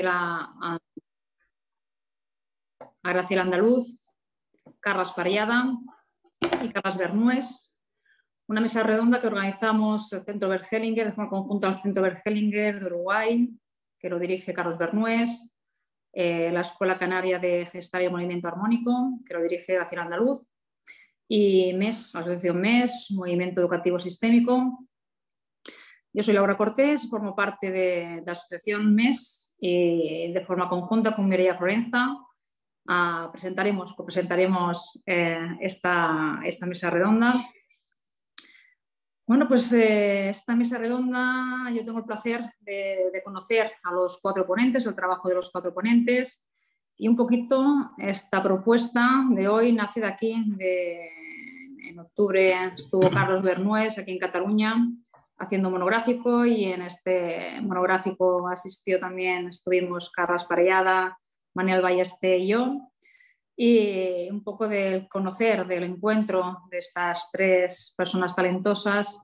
a Graciela Andaluz, Carles Parellada y Carles Bernués. Una mesa redonda que organizamos el Centro Bert Hellinger, de forma conjunta al Centro Bert Hellinger de Uruguay, que lo dirige Carles Bernués, la Escuela Canaria de Gestal y Movimiento Armónico, que lo dirige Graciela Andaluz, y MES, la Asociación MES, Movimiento Educativo Sistémico. Yo soy Laura Cortés, formo parte de la Asociación MES y de forma conjunta con Mireia Florenza presentaremos esta mesa redonda. Bueno, pues esta mesa redonda yo tengo el placer de conocer a los 4 ponentes, el trabajo de los 4 ponentes, y un poquito esta propuesta de hoy nace de aquí. En octubre estuvo Carles Bernués aquí en Cataluña haciendo un monográfico, y en este monográfico estuvimos Carles Parellada, Manel Ballester y yo. Y un poco del conocer, del encuentro de estas 3 personas talentosas.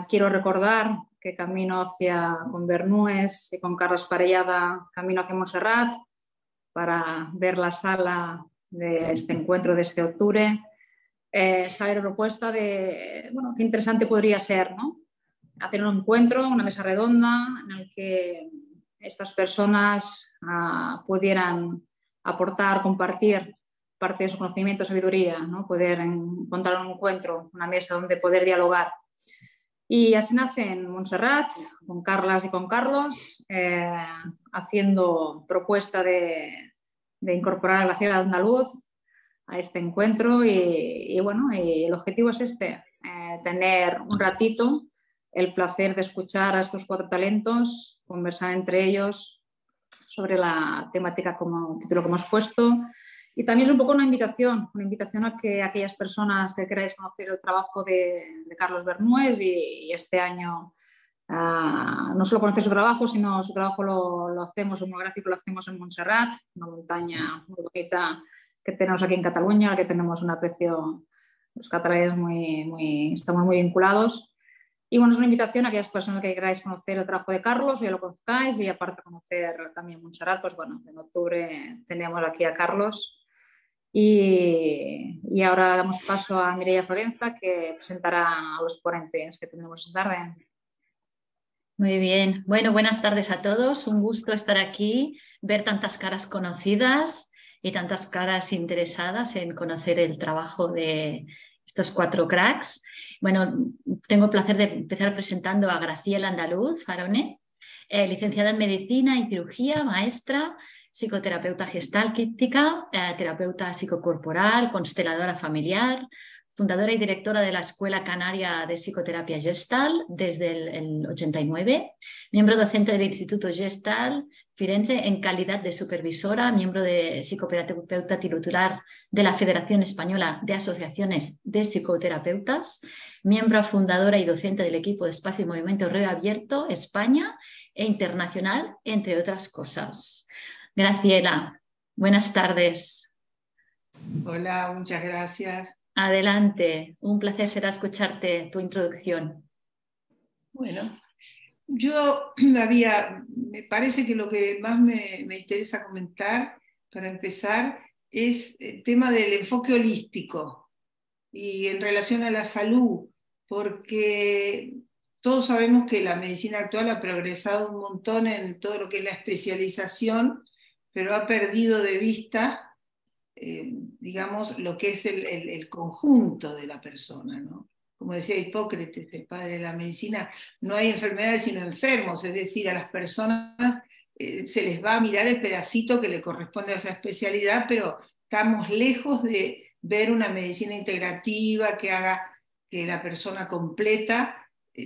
Quiero recordar que con Bernués y con Carles Parellada, camino hacia Montserrat para ver la sala de este encuentro de este octubre. Sale la propuesta de, bueno, qué interesante podría ser, ¿no? Hacer un encuentro, una mesa redonda en el que estas personas pudieran aportar, compartir parte de su conocimiento, sabiduría, ¿no? Poder encontrar un encuentro, una mesa donde poder dialogar. Y así nace en Montserrat, con Carles y con Carlos, haciendo propuesta de incorporar a Graciela Andaluz a este encuentro. Y bueno, y el objetivo es tener un ratito el placer de escuchar a estos 4 talentos, conversar entre ellos sobre la temática como título que hemos puesto. Y también es un poco una invitación a que aquellas personas que queráis conocer el trabajo de Carles Bernués y este año no solo conocer su trabajo, sino su trabajo lo hacemos, un monográfico lo hacemos en Montserrat, una montaña muy bonita que tenemos aquí en Cataluña, a la que tenemos un aprecio, los catalanes estamos muy vinculados. Y bueno, es una invitación a aquellas personas que queráis conocer el trabajo de Carlos, o ya lo conozcáis, y aparte conocer también Montserrat, pues bueno, en octubre tenemos aquí a Carlos. Y ahora damos paso a Mireia Florenza, que presentará a los ponentes que tendremos esta tarde. Muy bien. Bueno, buenas tardes a todos. Un gusto estar aquí, ver tantas caras conocidas y tantas caras interesadas en conocer el trabajo de estos 4 cracks. Bueno, tengo el placer de empezar presentando a Graciela Andaluz Farone, licenciada en Medicina y Cirugía, maestra, psicoterapeuta gestáltica, terapeuta psicocorporal, consteladora familiar, fundadora y directora de la Escuela Canaria de Psicoterapia Gestalt desde el 89, miembro docente del Instituto Gestalt Firenze en calidad de supervisora, miembro de psicoterapeuta titular de la Federación Española de Asociaciones de Psicoterapeutas, miembro fundadora y docente del equipo de Espacio y Movimiento Reabierto España e internacional, entre otras cosas. Graciela, buenas tardes. Hola, muchas gracias. Adelante, un placer será escucharte tu introducción. Bueno, me parece que lo que más me interesa comentar para empezar es el tema del enfoque holístico y en relación a la salud, porque todos sabemos que la medicina actual ha progresado un montón en todo lo que es la especialización, pero ha perdido de vista digamos, lo que es el conjunto de la persona, ¿no? Como decía Hipócrates, el padre de la medicina, no hay enfermedades sino enfermos, es decir, a las personas se les va a mirar el pedacito que le corresponde a esa especialidad, pero estamos lejos de ver una medicina integrativa que haga que la persona completa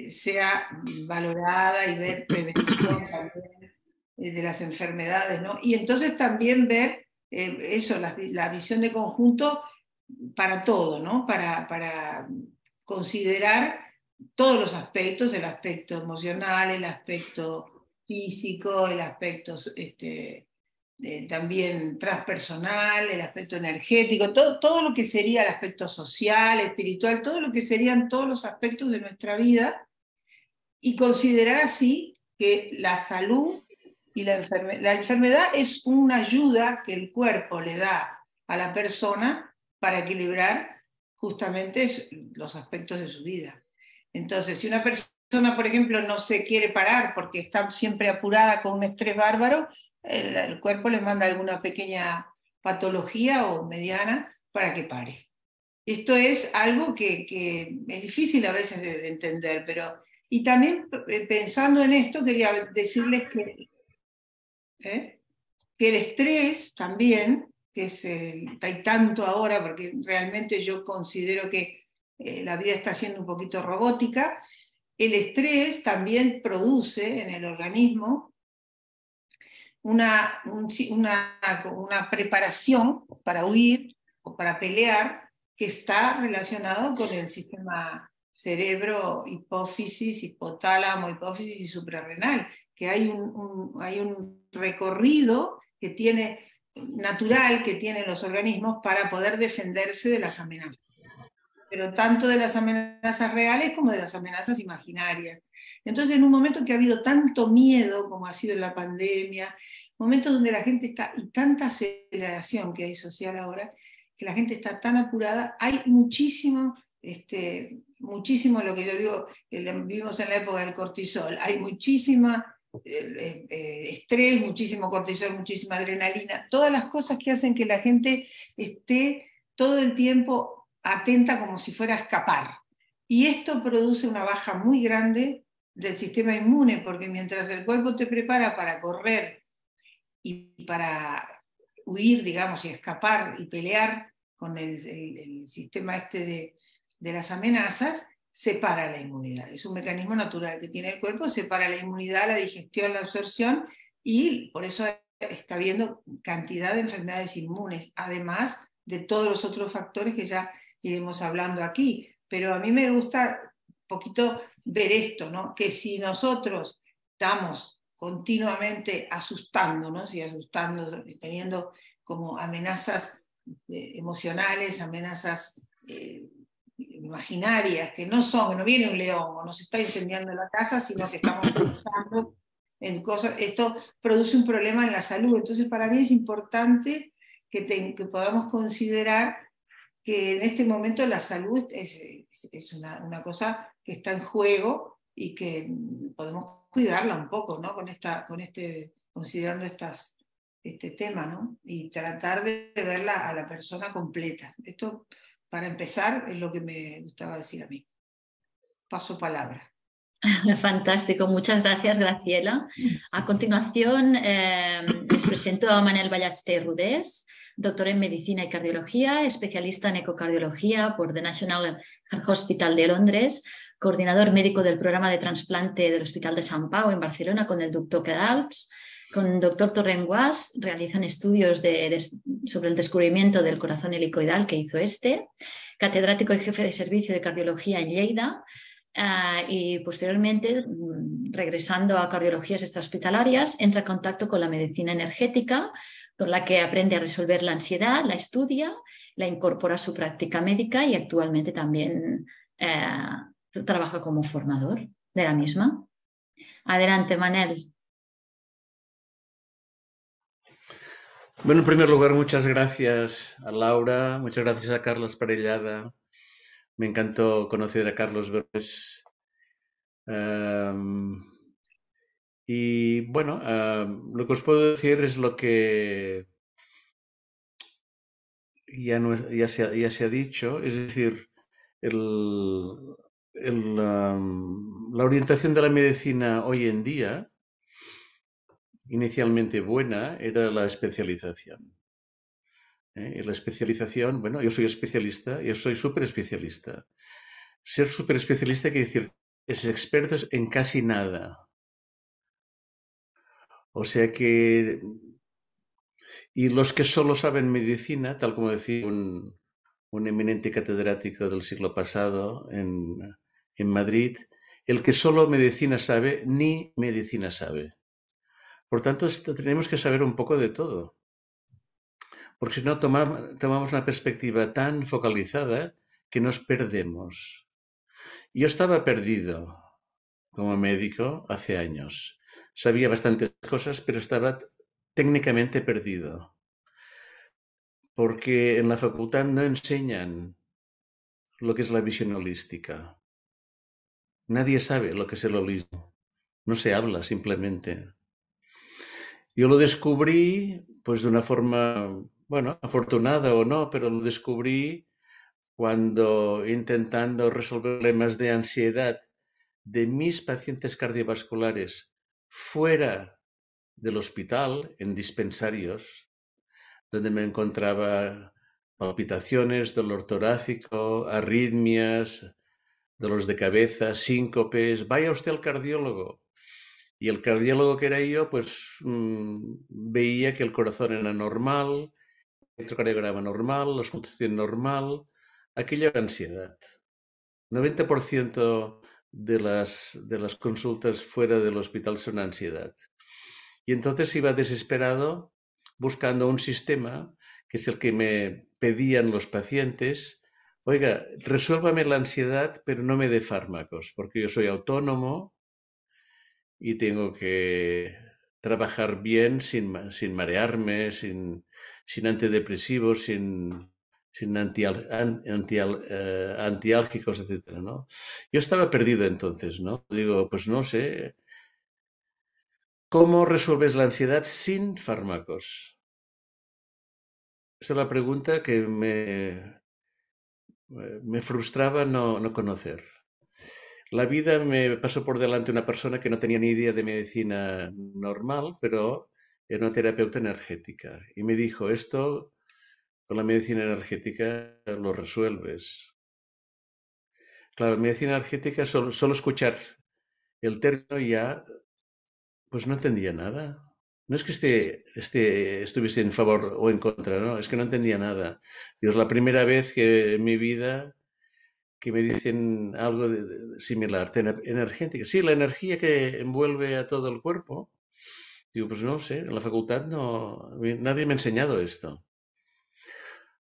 sea valorada, y ver prevención también de las enfermedades, ¿no? Y entonces también ver la visión de conjunto para todo, ¿no? Para considerar todos los aspectos, el aspecto emocional, el aspecto físico, el aspecto también transpersonal, el aspecto energético, todo lo que sería el aspecto social, espiritual, todo lo que serían todos los aspectos de nuestra vida, y considerar así que la salud y la enfermedad es una ayuda que el cuerpo le da a la persona para equilibrar justamente los aspectos de su vida. Entonces, si una persona, por ejemplo, no se quiere parar porque está siempre apurada con un estrés bárbaro, el cuerpo le manda alguna pequeña patología o mediana para que pare. Esto es algo que es difícil a veces de entender, pero... Y también pensando en esto, quería decirles que el estrés también, que hay tanto ahora, porque realmente yo considero que la vida está siendo un poquito robótica, el estrés también produce en el organismo una preparación para huir o para pelear que está relacionado con el sistema cerebro, hipófisis, hipotálamo, hipófisis y suprarrenal, que hay un recorrido que tiene, natural que tienen los organismos para poder defenderse de las amenazas. Pero tanto de las amenazas reales como de las amenazas imaginarias. Entonces, en un momento que ha habido tanto miedo, como ha sido en la pandemia, momentos donde la gente está, y tanta aceleración que hay social ahora, que la gente está tan apurada, hay muchísimo, muchísimo lo que yo digo, vivimos en la época del cortisol, hay muchísima estrés, muchísimo cortisol, muchísima adrenalina, todas las cosas que hacen que la gente esté todo el tiempo atenta como si fuera a escapar. Y esto produce una baja muy grande del sistema inmune, porque mientras el cuerpo te prepara para correr y para huir, digamos, y escapar y pelear con el sistema de las amenazas, separa la inmunidad. Es un mecanismo natural que tiene el cuerpo, separa la inmunidad, la digestión, la absorción, y por eso está habiendo cantidad de enfermedades inmunes, además de todos los otros factores que ya iremos hablando aquí. Pero a mí me gusta un poquito ver esto, ¿no? Que si nosotros estamos continuamente asustándonos y asustando, teniendo como amenazas emocionales, amenazas imaginarias, que no viene un león o nos está incendiando la casa, sino que estamos pensando en cosas, esto produce un problema en la salud. Entonces, para mí es importante que podamos considerar que en este momento la salud es una cosa que está en juego y que podemos cuidarla un poco, ¿no? Considerando este tema, ¿no? Y tratar de verla a la persona completa. Esto, para empezar, es lo que me gustaba decir a mí. Paso palabra. Fantástico, muchas gracias, Graciela. A continuación, les presento a Manel Ballester Rodés, doctor en Medicina y Cardiología, especialista en ecocardiología por The National Heart Hospital de Londres, coordinador médico del programa de trasplante del Hospital de Sant Pau en Barcelona con el doctor Queralbs. Con el doctor Torrent Guas realizan estudios sobre el descubrimiento del corazón helicoidal que hizo catedrático y jefe de servicio de cardiología en Lleida. Y posteriormente, regresando a cardiologías extrahospitalarias, entra en contacto con la medicina energética, con la que aprende a resolver la ansiedad, la estudia, la incorpora a su práctica médica y actualmente también trabaja como formador de la misma. Adelante, Manel. Bueno, en primer lugar, muchas gracias a Laura, muchas gracias a Carlos Parellada. Me encantó conocer a Carlos Berres. Y bueno, lo que os puedo decir es lo que ya se ha dicho, es decir, la orientación de la medicina hoy en día, inicialmente buena, era la especialización. Y la especialización, bueno, yo soy especialista, yo soy súper especialista. Ser súper especialista quiere decir que es experto en casi nada. O sea que, y los que solo saben medicina, tal como decía un eminente catedrático del siglo pasado en Madrid, el que solo medicina sabe, ni medicina sabe. Por tanto, tenemos que saber un poco de todo. Porque si no, tomamos una perspectiva tan focalizada que nos perdemos. Yo estaba perdido como médico hace años. sabía bastantes cosas, pero estaba técnicamente perdido, porque en la facultad no enseñan lo que es la visión holística. Nadie sabe lo que es el holismo, no se habla simplemente. Yo lo descubrí, pues de una forma, bueno, afortunada o no, pero lo descubrí cuando intentando resolver problemas de ansiedad de mis pacientes cardiovasculares fuera del hospital, en dispensarios, donde me encontraba palpitaciones, dolor torácico, arritmias, dolores de cabeza, síncopes. Vaya usted al cardiólogo. Y el cardiólogo que era yo, pues veía que el corazón era normal, el electrocardiograma normal, la auscultación normal. Aquello era ansiedad. 90% de las consultas fuera del hospital son ansiedad. Y entonces iba desesperado buscando un sistema, que es el que me pedían los pacientes. Oiga, resuélvame la ansiedad, pero no me dé fármacos, porque yo soy autónomo y tengo que trabajar bien sin marearme, sin antidepresivos, sin antiálgicos, etcétera, ¿no? Yo estaba perdido entonces, ¿no? Digo, pues no sé, ¿cómo resuelves la ansiedad sin fármacos? Esa es la pregunta que me frustraba no conocer. La vida me pasó por delante una persona que no tenía ni idea de medicina normal, pero era una terapeuta energética. Y me dijo, esto con la medicina energética lo resuelves. Claro, medicina energética, solo escuchar el término ya, pues no entendía nada. No es que estuviese en favor o en contra, no, es que no entendía nada. Dios, la primera vez que en mi vida que me dicen algo similar, energética. Sí, la energía que envuelve a todo el cuerpo. Digo, pues no sé, en la facultad no, nadie me ha enseñado esto.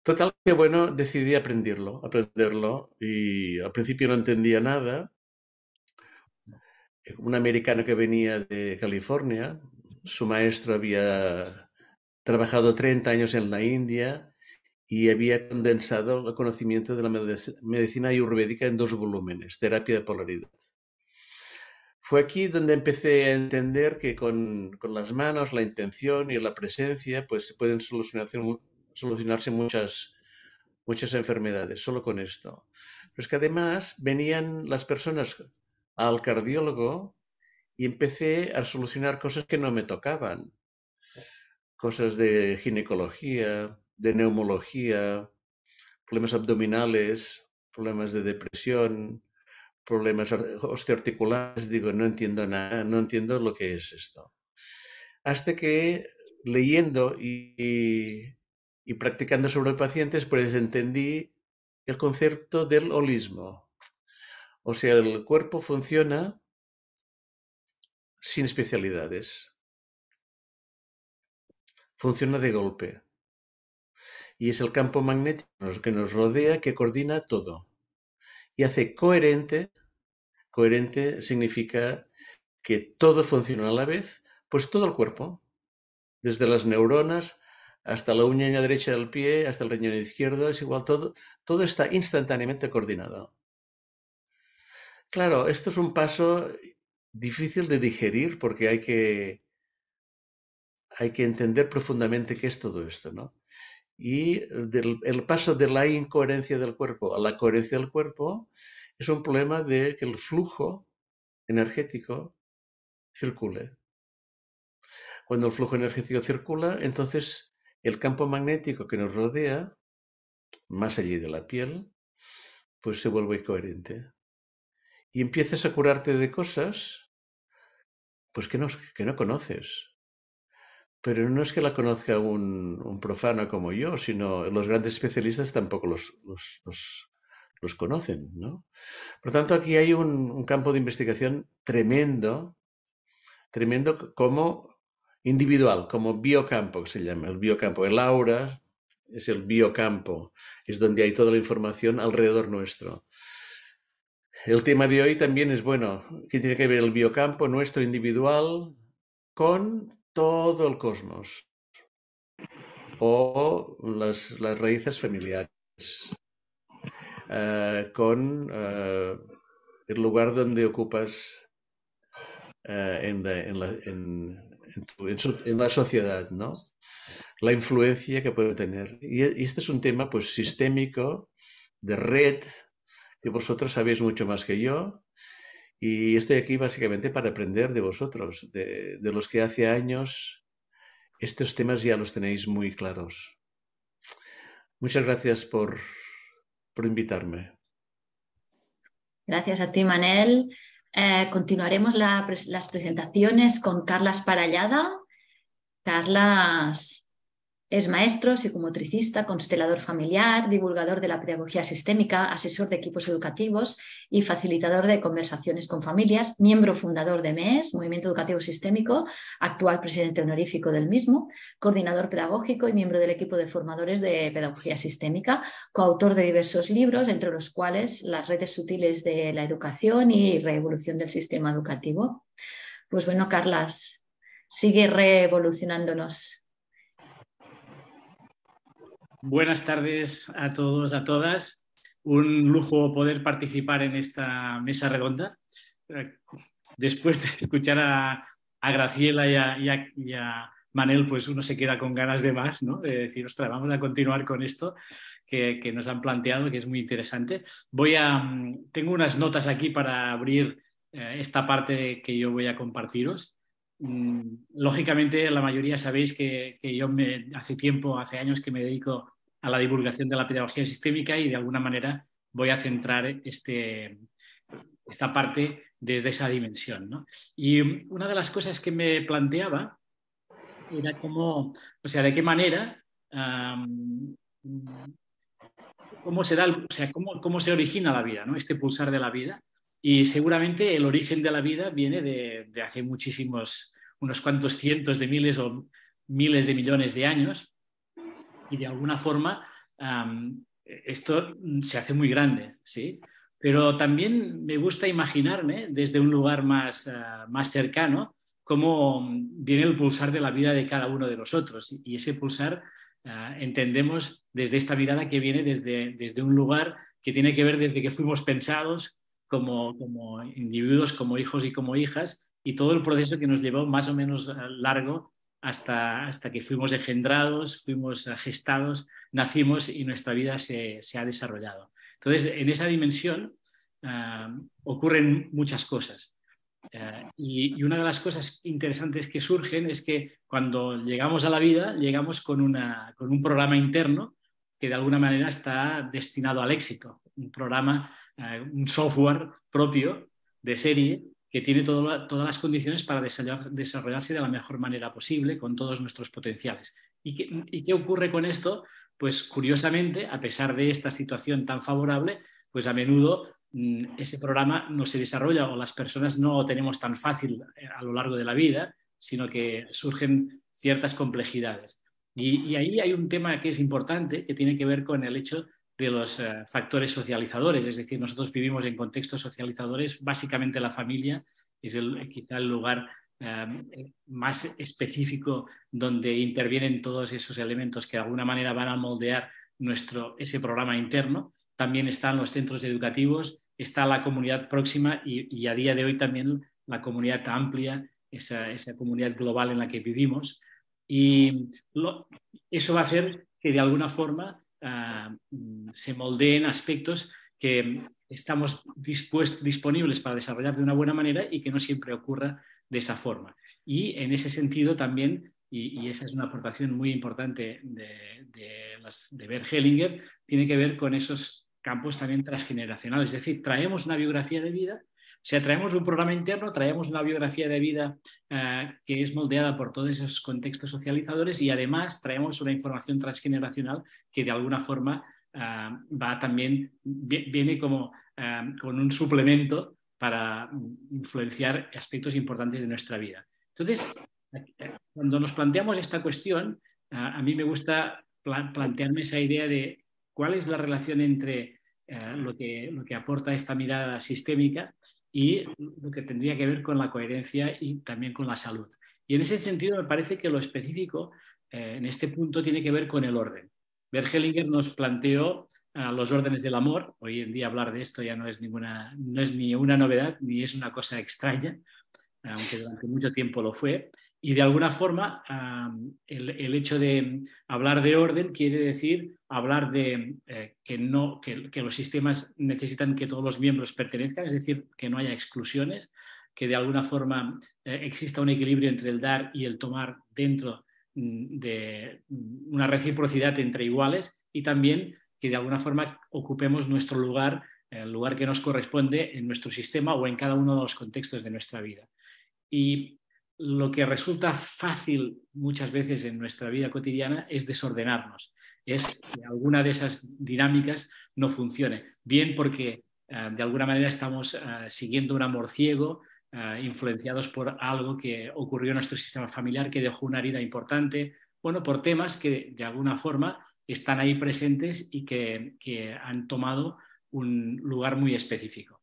Total, que bueno, decidí aprenderlo y al principio no entendía nada. Un americano que venía de California, su maestro había trabajado 30 años en la India y había condensado el conocimiento de la medicina ayurvédica en 2 volúmenes, Terapia de Polaridad. Fue aquí donde empecé a entender que con las manos, la intención y la presencia, pues se pueden solucionarse muchas enfermedades, solo con esto. Pero es que además venían las personas al cardiólogo y empecé a solucionar cosas que no me tocaban. Cosas de ginecología, de neumología, problemas abdominales, problemas de depresión, problemas osteoarticulares. Digo, no entiendo nada, no entiendo lo que es esto. Hasta que leyendo y practicando sobre pacientes, pues entendí el concepto del holismo. O sea, el cuerpo funciona sin especialidades, funciona de golpe. Y es el campo magnético que nos rodea que coordina todo y hace coherente. Coherente significa que todo funciona a la vez, pues todo el cuerpo, desde las neuronas hasta la uña derecha del pie, hasta el riñón izquierdo, es igual, todo está instantáneamente coordinado. Claro, esto es un paso difícil de digerir porque hay que entender profundamente qué es todo esto, ¿no? Y el paso de la incoherencia del cuerpo a la coherencia del cuerpo es un problema de que el flujo energético circule. Cuando el flujo energético circula, entonces el campo magnético que nos rodea, más allá de la piel, pues se vuelve coherente. Y empiezas a curarte de cosas pues que no conoces. Pero no es que la conozca un profano como yo, sino los grandes especialistas tampoco los conocen, ¿no? Por tanto, aquí hay un campo de investigación tremendo, tremendo como individual, como biocampo, que se llama, el biocampo. El aura es el biocampo, es donde hay toda la información alrededor nuestro. El tema de hoy también es, bueno, ¿qué tiene que ver el biocampo nuestro individual con todo el cosmos o las raíces familiares, con el lugar donde ocupas en la sociedad, ¿no? La influencia que puede tener. Y este es un tema pues sistémico, de red, que vosotros sabéis mucho más que yo. Y estoy aquí básicamente para aprender de vosotros, de los que hace años estos temas ya los tenéis muy claros. Muchas gracias por invitarme. Gracias a ti, Manel. Continuaremos las presentaciones con Carlas Parellada. Carlas es maestro, psicomotricista, constelador familiar, divulgador de la pedagogía sistémica, asesor de equipos educativos y facilitador de conversaciones con familias, miembro fundador de MES, Movimiento Educativo Sistémico, actual presidente honorífico del mismo, coordinador pedagógico y miembro del equipo de formadores de pedagogía sistémica, coautor de diversos libros, entre los cuales Las redes sutiles de la educación y Reevolución del sistema educativo. Pues bueno, Carlas, sigue revolucionándonos. Buenas tardes a todos, a todas. Un lujo poder participar en esta mesa redonda. Después de escuchar a Graciela y a Manel, pues uno se queda con ganas de más, ¿no? De decir, ostras, vamos a continuar con esto que nos han planteado, que es muy interesante. Tengo unas notas aquí para abrir esta parte que yo voy a compartiros. Lógicamente, la mayoría sabéis que yo hace años que me dedico a la divulgación de la pedagogía sistémica y de alguna manera voy a centrar esta parte desde esa dimensión, ¿no? Y una de las cosas que me planteaba era cómo se origina la vida, ¿no? Este pulsar de la vida. Y seguramente el origen de la vida viene de hace unos cuantos cientos de miles o miles de millones de años, y de alguna forma esto se hace muy grande, ¿sí? Pero también me gusta imaginarme desde un lugar más cercano cómo viene el pulsar de la vida de cada uno de nosotros, y ese pulsar entendemos desde esta mirada que viene desde un lugar que tiene que ver desde que fuimos pensados como individuos, como hijos y como hijas, y todo el proceso que nos llevó más o menos largo hasta que fuimos engendrados, fuimos gestados, nacimos y nuestra vida se ha desarrollado. Entonces, en esa dimensión ocurren muchas cosas. Y una de las cosas interesantes que surgen es que cuando llegamos a la vida, llegamos con un programa interno que de alguna manera está destinado al éxito. Un programa, un software propio de serie que tiene todas las condiciones para desarrollarse de la mejor manera posible con todos nuestros potenciales. ¿Y qué ocurre con esto? Pues curiosamente, a pesar de esta situación tan favorable, pues a menudo ese programa no se desarrolla, o las personas no lo tenemos tan fácil a lo largo de la vida, sino que surgen ciertas complejidades. Y ahí hay un tema que es importante, que tiene que ver con el hecho de los factores socializadores. Es decir, nosotros vivimos en contextos socializadores, básicamente la familia es quizá el lugar más específico donde intervienen todos esos elementos que de alguna manera van a moldear ese programa interno. También están los centros educativos, está la comunidad próxima y a día de hoy también la comunidad amplia, esa comunidad global en la que vivimos. Y eso va a hacer que de alguna forma se moldeen aspectos que estamos disponibles para desarrollar de una buena manera y que no siempre ocurra de esa forma. Y en ese sentido también, y esa es una aportación muy importante de Bert Hellinger, tiene que ver con esos campos también transgeneracionales. Es decir, traemos una biografía de vida, o sea, traemos un programa interno, traemos una biografía de vida que es moldeada por todos esos contextos socializadores, y además traemos una información transgeneracional que de alguna forma viene como con un suplemento para influenciar aspectos importantes de nuestra vida. Entonces, cuando nos planteamos esta cuestión, a mí me gusta plantearme esa idea de cuál es la relación entre lo que aporta esta mirada sistémica y lo que tendría que ver con la coherencia y también con la salud. Y en ese sentido me parece que lo específico en este punto tiene que ver con el orden. Bert Hellinger nos planteó los órdenes del amor. Hoy en día hablar de esto ya no es ni una novedad, ni es una cosa extraña, aunque durante mucho tiempo lo fue. Y de alguna forma el hecho de hablar de orden quiere decir hablar de que los sistemas necesitan que todos los miembros pertenezcan, es decir, que no haya exclusiones, que de alguna forma exista un equilibrio entre el dar y el tomar dentro de una reciprocidad entre iguales, y también que de alguna forma ocupemos nuestro lugar, el lugar que nos corresponde en nuestro sistema o en cada uno de los contextos de nuestra vida. Y lo que resulta fácil muchas veces en nuestra vida cotidiana es desordenarnos, es que alguna de esas dinámicas no funcione, bien porque de alguna manera estamos siguiendo un amor ciego, influenciados por algo que ocurrió en nuestro sistema familiar que dejó una herida importante, bueno, por temas que de alguna forma están ahí presentes y que han tomado un lugar muy específico.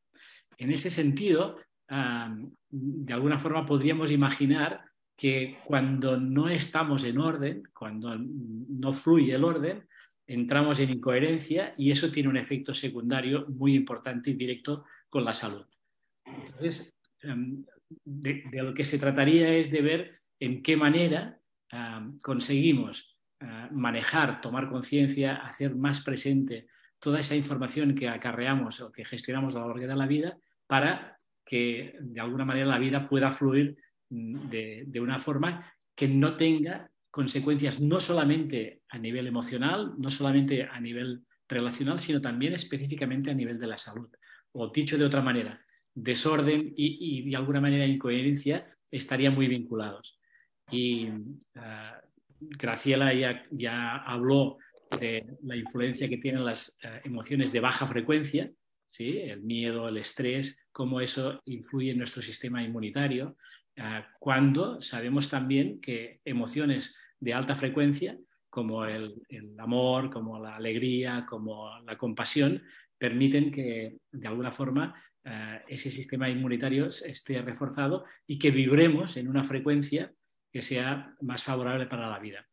En ese sentido, de alguna forma podríamos imaginar que cuando no estamos en orden, cuando no fluye el orden, entramos en incoherencia y eso tiene un efecto secundario muy importante y directo con la salud. Entonces, de lo que se trataría es de ver en qué manera conseguimos manejar, tomar conciencia, hacer más presente toda esa información que acarreamos o que gestionamos a lo largo de la vida para que de alguna manera la vida pueda fluir de una forma que no tenga consecuencias no solamente a nivel emocional, no solamente a nivel relacional, sino también específicamente a nivel de la salud. O dicho de otra manera, desorden y de alguna manera incoherencia estarían muy vinculados. Y Graciela ya habló de la influencia que tienen las emociones de baja frecuencia, ¿sí? El miedo, el estrés, cómo eso influye en nuestro sistema inmunitario, cuando sabemos también que emociones de alta frecuencia, como el amor, como la alegría, como la compasión, permiten que de alguna forma ese sistema inmunitario esté reforzado y que vibremos en una frecuencia que sea más favorable para la vida.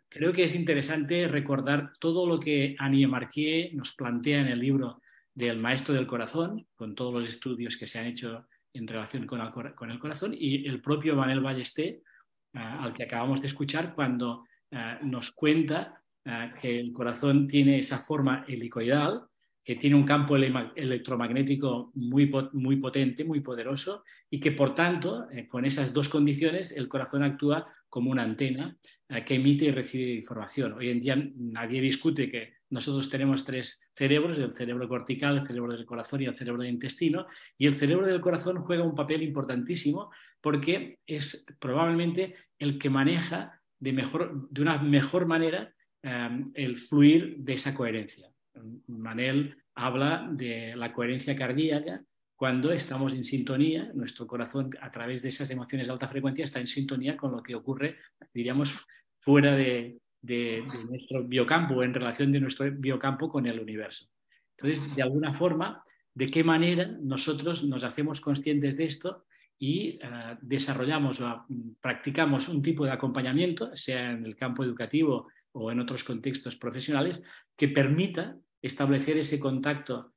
Creo que es interesante recordar todo lo que Annie Marquier nos plantea en el libro del Maestro del Corazón, con todos los estudios que se han hecho en relación con el corazón, y el propio Manel Ballester, al que acabamos de escuchar, cuando nos cuenta que el corazón tiene esa forma helicoidal, que tiene un campo electromagnético muy potente, muy poderoso, y que por tanto, con esas dos condiciones, el corazón actúa como una antena que emite y recibe información. Hoy en día nadie discute que nosotros tenemos tres cerebros, el cerebro cortical, el cerebro del corazón y el cerebro del intestino, y el cerebro del corazón juega un papel importantísimo porque es probablemente el que maneja de una mejor manera el fluir de esa coherencia. Manel habla de la coherencia cardíaca cuando estamos en sintonía, nuestro corazón a través de esas emociones de alta frecuencia está en sintonía con lo que ocurre, diríamos, fuera de nuestro biocampo o en relación de nuestro biocampo con el universo. Entonces, de alguna forma, ¿de qué manera nosotros nos hacemos conscientes de esto y desarrollamos o practicamos un tipo de acompañamiento, sea en el campo educativo o en otros contextos profesionales, que permita establecer ese contacto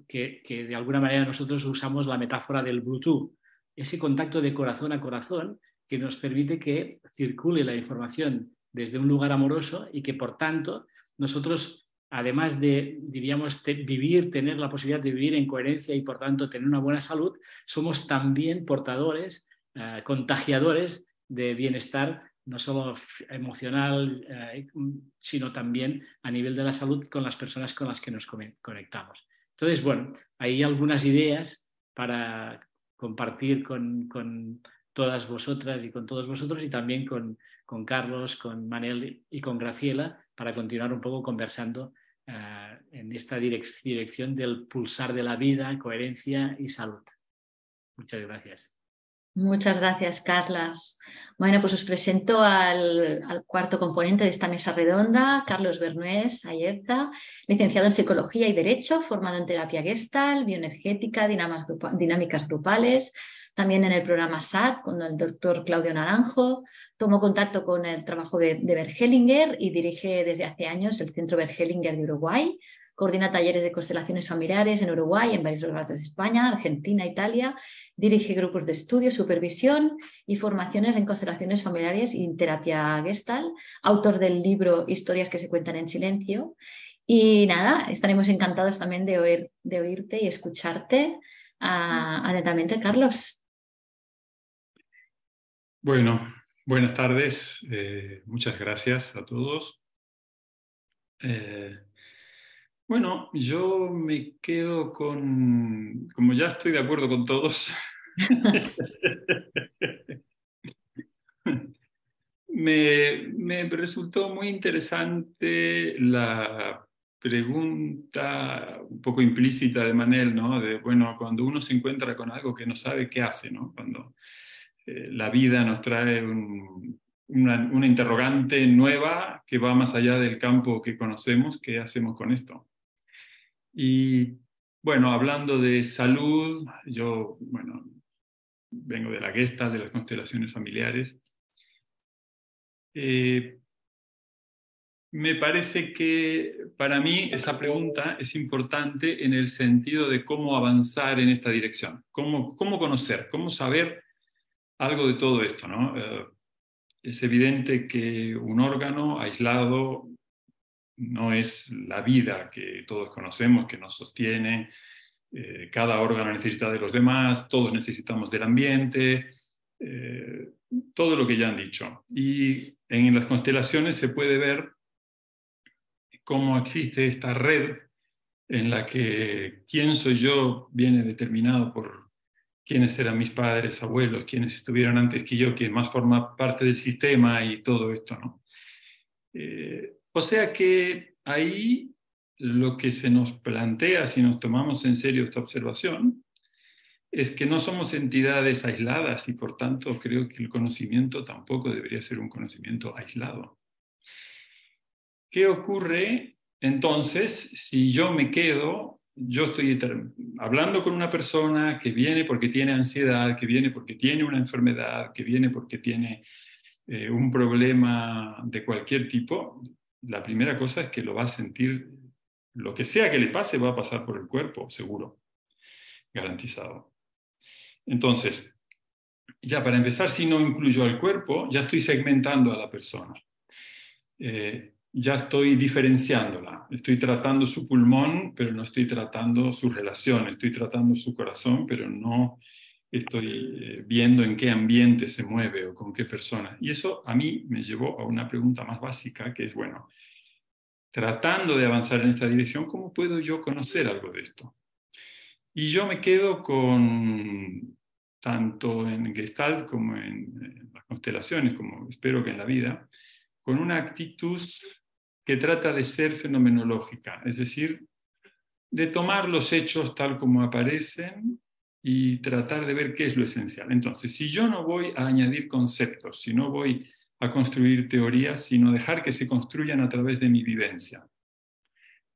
que de alguna manera nosotros usamos la metáfora del Bluetooth, ese contacto de corazón a corazón que nos permite que circule la información desde un lugar amoroso y que por tanto nosotros, además de, diríamos, tener la posibilidad de vivir en coherencia y por tanto tener una buena salud, somos también portadores, contagiadores de bienestar no solo emocional, sino también a nivel de la salud con las personas con las que nos conectamos. Entonces, bueno, hay algunas ideas para compartir con todas vosotras y con todos vosotros y también con Carlos, con Manel y con Graciela para continuar un poco conversando en esta dirección del pulsar de la vida, coherencia y salud. Muchas gracias. Muchas gracias, Carlas. Bueno, pues os presento al cuarto componente de esta mesa redonda, Carlos Bernués Ayerza, licenciado en Psicología y Derecho, formado en terapia Gestalt, bioenergética, dinámicas grupales, también en el programa SAT con el doctor Claudio Naranjo, tomó contacto con el trabajo de Bert Hellinger y dirige desde hace años el Centro Bert Hellinger de Uruguay. Coordina talleres de constelaciones familiares en Uruguay, en varios lugares de España, Argentina, Italia. Dirige grupos de estudio, supervisión y formaciones en constelaciones familiares y en terapia Gestalt. Autor del libro Historias que se cuentan en silencio. Y nada, estaremos encantados también de oírte y escucharte atentamente, Carlos. Bueno, buenas tardes. Muchas gracias a todos. Bueno, yo me quedo con, como ya estoy de acuerdo con todos, me resultó muy interesante la pregunta un poco implícita de Manel, ¿no? De, bueno, cuando uno se encuentra con algo que no sabe qué hace, ¿no? Cuando la vida nos trae una interrogante nueva que va más allá del campo que conocemos, ¿qué hacemos con esto? Y bueno, hablando de salud, yo, bueno, vengo de la Gestalt, de las constelaciones familiares. Me parece que para mí esa pregunta es importante en el sentido de cómo avanzar en esta dirección, cómo conocer, cómo saber algo de todo esto, ¿no? Es evidente que un órgano aislado no es la vida que todos conocemos, que nos sostiene. Cada órgano necesita de los demás, todos necesitamos del ambiente, todo lo que ya han dicho. Y en las constelaciones se puede ver cómo existe esta red en la que quién soy yo viene determinado por quiénes eran mis padres, abuelos, quiénes estuvieron antes que yo, quién más forma parte del sistema y todo esto, ¿no? O sea que ahí lo que se nos plantea, si nos tomamos en serio esta observación, es que no somos entidades aisladas y por tanto creo que el conocimiento tampoco debería ser un conocimiento aislado. ¿Qué ocurre entonces si yo me quedo, yo estoy hablando con una persona que viene porque tiene ansiedad, que viene porque tiene una enfermedad, que viene porque tiene un problema de cualquier tipo? La primera cosa es que lo va a sentir, lo que sea que le pase va a pasar por el cuerpo, seguro, garantizado. Entonces, ya para empezar, si no incluyo al cuerpo, ya estoy segmentando a la persona. Ya estoy diferenciándola. Estoy tratando su pulmón, pero no estoy tratando su relación. Estoy tratando su corazón, pero no estoy viendo en qué ambiente se mueve o con qué persona. Y eso a mí me llevó a una pregunta más básica, que es, bueno, tratando de avanzar en esta dirección, ¿cómo puedo yo conocer algo de esto? Y yo me quedo con, tanto en Gestalt como en las constelaciones, como espero que en la vida, con una actitud que trata de ser fenomenológica, es decir, de tomar los hechos tal como aparecen y tratar de ver qué es lo esencial. Entonces, si yo no voy a añadir conceptos, si no voy a construir teorías, sino dejar que se construyan a través de mi vivencia,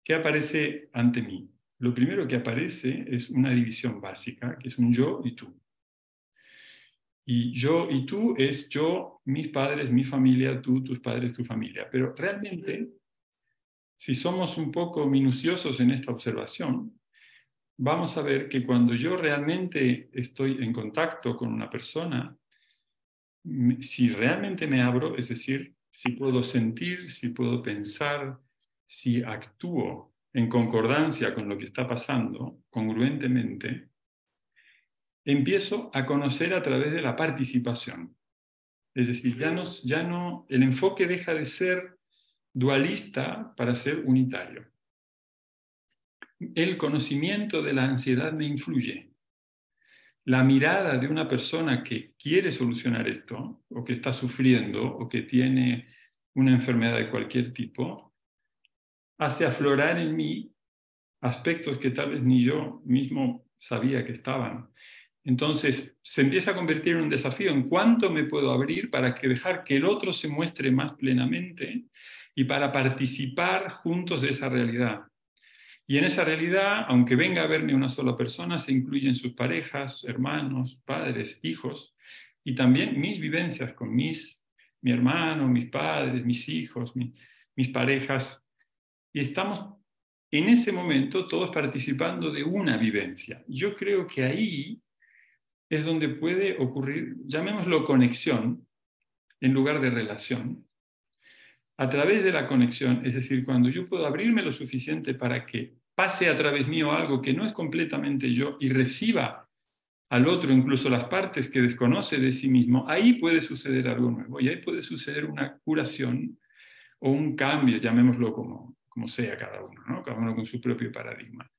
¿qué aparece ante mí? Lo primero que aparece es una división básica, que es un yo y tú. Y yo y tú es yo, mis padres, mi familia, tú, tus padres, tu familia. Pero realmente, si somos un poco minuciosos en esta observación, vamos a ver que cuando yo realmente estoy en contacto con una persona, si realmente me abro, es decir, si puedo sentir, si puedo pensar, si actúo en concordancia con lo que está pasando, congruentemente, empiezo a conocer a través de la participación. Es decir, ya no, el enfoque deja de ser dualista para ser unitario. El conocimiento de la ansiedad me influye. La mirada de una persona que quiere solucionar esto, o que está sufriendo, o que tiene una enfermedad de cualquier tipo, hace aflorar en mí aspectos que tal vez ni yo mismo sabía que estaban. Entonces, se empieza a convertir en un desafío en cuánto me puedo abrir para dejar que el otro se muestre más plenamente y para participar juntos de esa realidad. Y en esa realidad, aunque venga a verme una sola persona, se incluyen sus parejas, hermanos, padres, hijos, y también mis vivencias con mi hermano, mis padres, mis hijos, mis parejas. Y estamos en ese momento todos participando de una vivencia. Yo creo que ahí es donde puede ocurrir, llamémoslo conexión, en lugar de relación. A través de la conexión, es decir, cuando yo puedo abrirme lo suficiente para que pase a través mío algo que no es completamente yo y reciba al otro incluso las partes que desconoce de sí mismo, ahí puede suceder algo nuevo y ahí puede suceder una curación o un cambio, llamémoslo como sea cada uno, ¿no? Cada uno con su propio paradigma,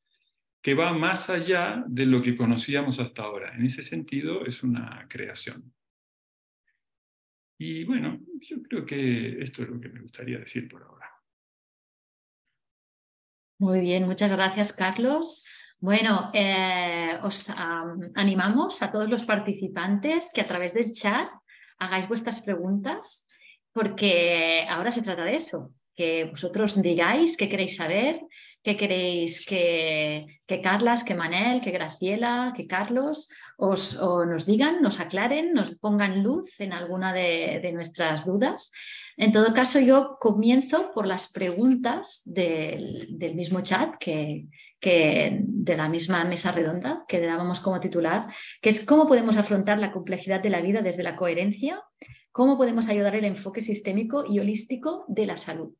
que va más allá de lo que conocíamos hasta ahora. En ese sentido, es una creación. Y bueno, yo creo que esto es lo que me gustaría decir por ahora. Muy bien, muchas gracias, Carlos. Bueno, os animamos a todos los participantes que a través del chat hagáis vuestras preguntas, porque ahora se trata de eso, que vosotros digáis qué queréis saber, qué queréis que Carlas, que Manel, que Graciela, que Carlos o nos digan, nos aclaren, nos pongan luz en alguna de nuestras dudas. En todo caso, yo comienzo por las preguntas del mismo chat que de la misma mesa redonda que dábamos como titular, que es cómo podemos afrontar la complejidad de la vida desde la coherencia, cómo podemos ayudar el enfoque sistémico y holístico de la salud.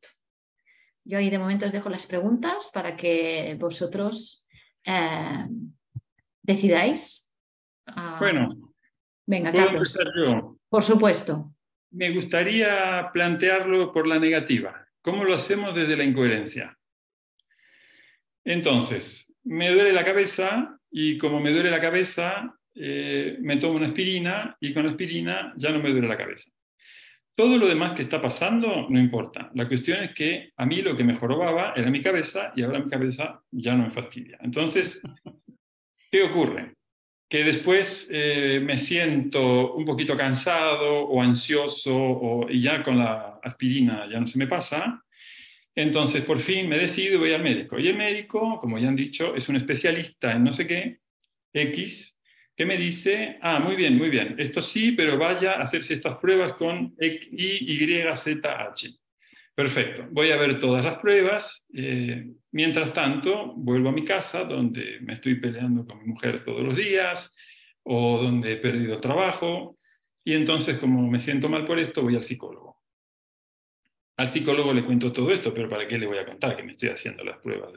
Yo ahí de momento os dejo las preguntas para que vosotros decidáis. Bueno, venga, ¿puedo Carlos. empezar yo? Por supuesto. Me gustaría plantearlo por la negativa. ¿Cómo lo hacemos desde la incoherencia? Entonces, me duele la cabeza y como me duele la cabeza, me tomo una aspirina y con la aspirina ya no me duele la cabeza. Todo lo demás que está pasando no importa. La cuestión es que a mí lo que me jorobaba era mi cabeza y ahora mi cabeza ya no me fastidia. Entonces, ¿qué ocurre? Que después me siento un poquito cansado o ansioso y ya con la aspirina ya no se me pasa. Entonces, por fin me decido y voy al médico. Y el médico, como ya han dicho, es un especialista en no sé qué, X, que me dice, muy bien, esto sí, pero vaya a hacerse estas pruebas con YZH. Perfecto, voy a ver todas las pruebas. Mientras tanto, vuelvo a mi casa, donde me estoy peleando con mi mujer todos los días, o donde he perdido el trabajo, y entonces, como me siento mal por esto, voy al psicólogo. Al psicólogo le cuento todo esto, pero ¿para qué le voy a contar que me estoy haciendo las pruebas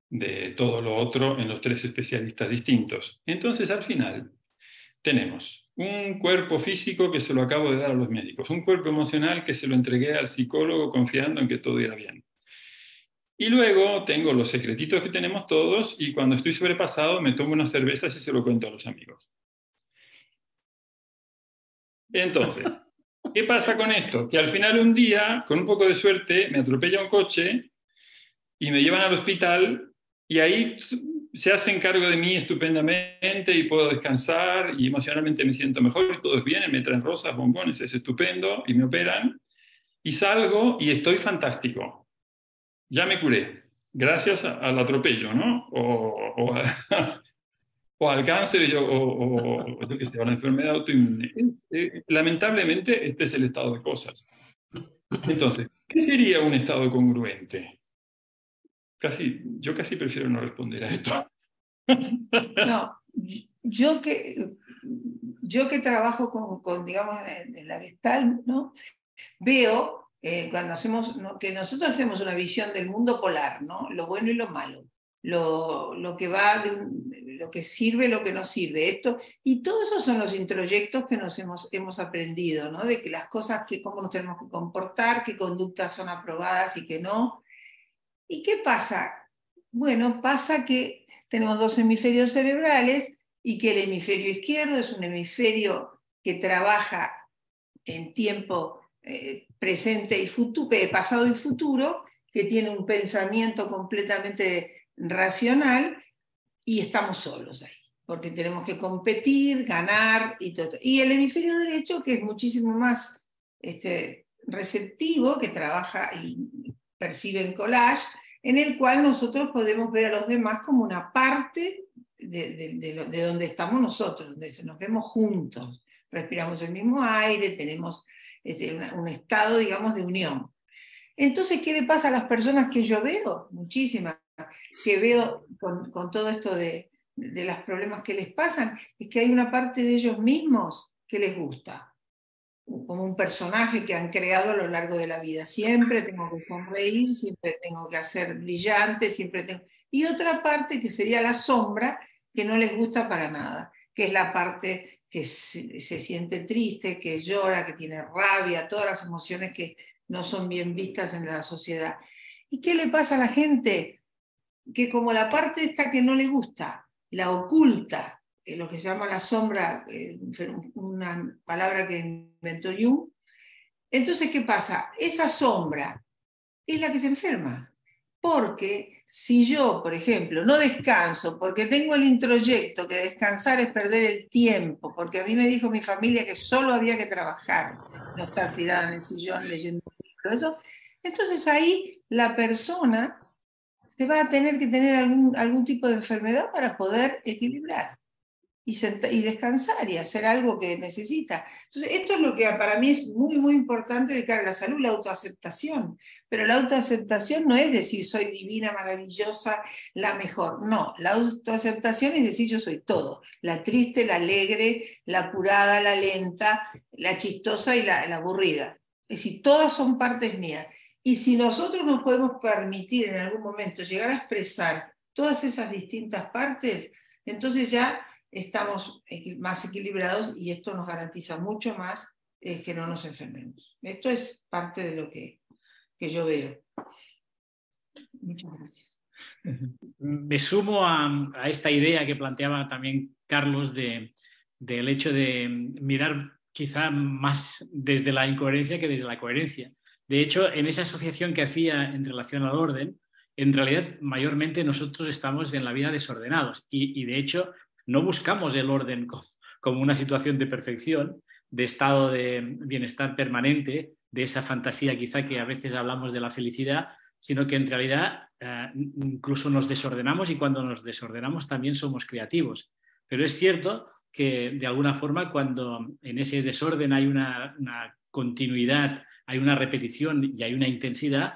de todo lo otro en los 3 especialistas distintos? Entonces, al final, tenemos un cuerpo físico que se lo acabo de dar a los médicos, un cuerpo emocional que se lo entregué al psicólogo confiando en que todo irá bien. Y luego tengo los secretitos que tenemos todos y cuando estoy sobrepasado me tomo unas cervezas y se lo cuento a los amigos. Entonces, ¿qué pasa con esto? Que al final un día, con un poco de suerte, me atropella un coche y me llevan al hospital y ahí se hacen cargo de mí estupendamente y puedo descansar y emocionalmente me siento mejor y todos vienen, me traen rosas, bombones, es estupendo y me operan y salgo y estoy fantástico. Ya me curé, gracias al atropello, ¿no? O al cáncer o yo qué sé, a la enfermedad autoinmune. Lamentablemente, este es el estado de cosas. Entonces, ¿qué sería un estado congruente? Yo casi prefiero no responder a esto. No, yo que trabajo con digamos, en la Gestalt, ¿no? Veo cuando hacemos, ¿no? que nosotros hacemos una visión del mundo polar, ¿no? Lo bueno y lo malo, lo que va, lo que sirve, lo que no sirve, esto, y todos esos son los introyectos que nos hemos aprendido, ¿no? De que las cosas, cómo nos tenemos que comportar, qué conductas son aprobadas y qué no. ¿Y qué pasa? Bueno, pasa que tenemos 2 hemisferios cerebrales y que el hemisferio izquierdo es un hemisferio que trabaja en tiempo presente y futuro, pasado y futuro, que tiene un pensamiento completamente racional y estamos solos ahí, porque tenemos que competir, ganar y todo. Y el hemisferio derecho, que es muchísimo más receptivo, que trabaja y percibe en collage, en el cual nosotros podemos ver a los demás como una parte de donde estamos nosotros, donde nos vemos juntos, respiramos el mismo aire, tenemos un estado, digamos, de unión. Entonces, ¿qué le pasa a las personas que yo veo? Muchísimas, que veo con todo esto de los problemas que les pasan, es que hay una parte de ellos mismos que les gusta, como un personaje que han creado a lo largo de la vida. Siempre tengo que sonreír, siempre tengo que hacer brillante, siempre tengo... Y otra parte que sería la sombra, que no les gusta para nada, que es la parte que se siente triste, que llora, que tiene rabia, todas las emociones que no son bien vistas en la sociedad. ¿Y qué le pasa a la gente? Que como la parte esta que no le gusta, la oculta, lo que se llama la sombra, una palabra que inventó Jung, entonces, ¿qué pasa? Esa sombra es la que se enferma. Porque si yo, por ejemplo, no descanso, porque tengo el introyecto que descansar es perder el tiempo, porque a mí me dijo mi familia que solo había que trabajar, no estar tirada en el sillón leyendo un libro, eso, entonces ahí la persona se va a tener que tener algún tipo de enfermedad para poder equilibrar y descansar y hacer algo que necesita. Entonces, esto es lo que para mí es muy, muy importante de cara a la salud, la autoaceptación. Pero la autoaceptación no es decir soy divina, maravillosa, la mejor. No, la autoaceptación es decir yo soy todo. La triste, la alegre, la apurada, la lenta, la chistosa y la aburrida. Es decir, todas son partes mías. Y si nosotros nos podemos permitir en algún momento llegar a expresar todas esas distintas partes, entonces ya estamos más equilibrados y esto nos garantiza mucho más que no nos enfermemos. Esto es parte de lo que yo veo. Muchas gracias. Me sumo a esta idea que planteaba también Carlos del hecho de mirar quizá más desde la incoherencia que desde la coherencia. De hecho, en esa asociación que hacía en relación al orden, en realidad mayormente nosotros estamos en la vida desordenados y de hecho no buscamos el orden como una situación de perfección, de estado de bienestar permanente, de esa fantasía quizá que a veces hablamos de la felicidad, sino que en realidad incluso nos desordenamos y cuando nos desordenamos también somos creativos. Pero es cierto que de alguna forma cuando en ese desorden hay una continuidad, hay una repetición y hay una intensidad,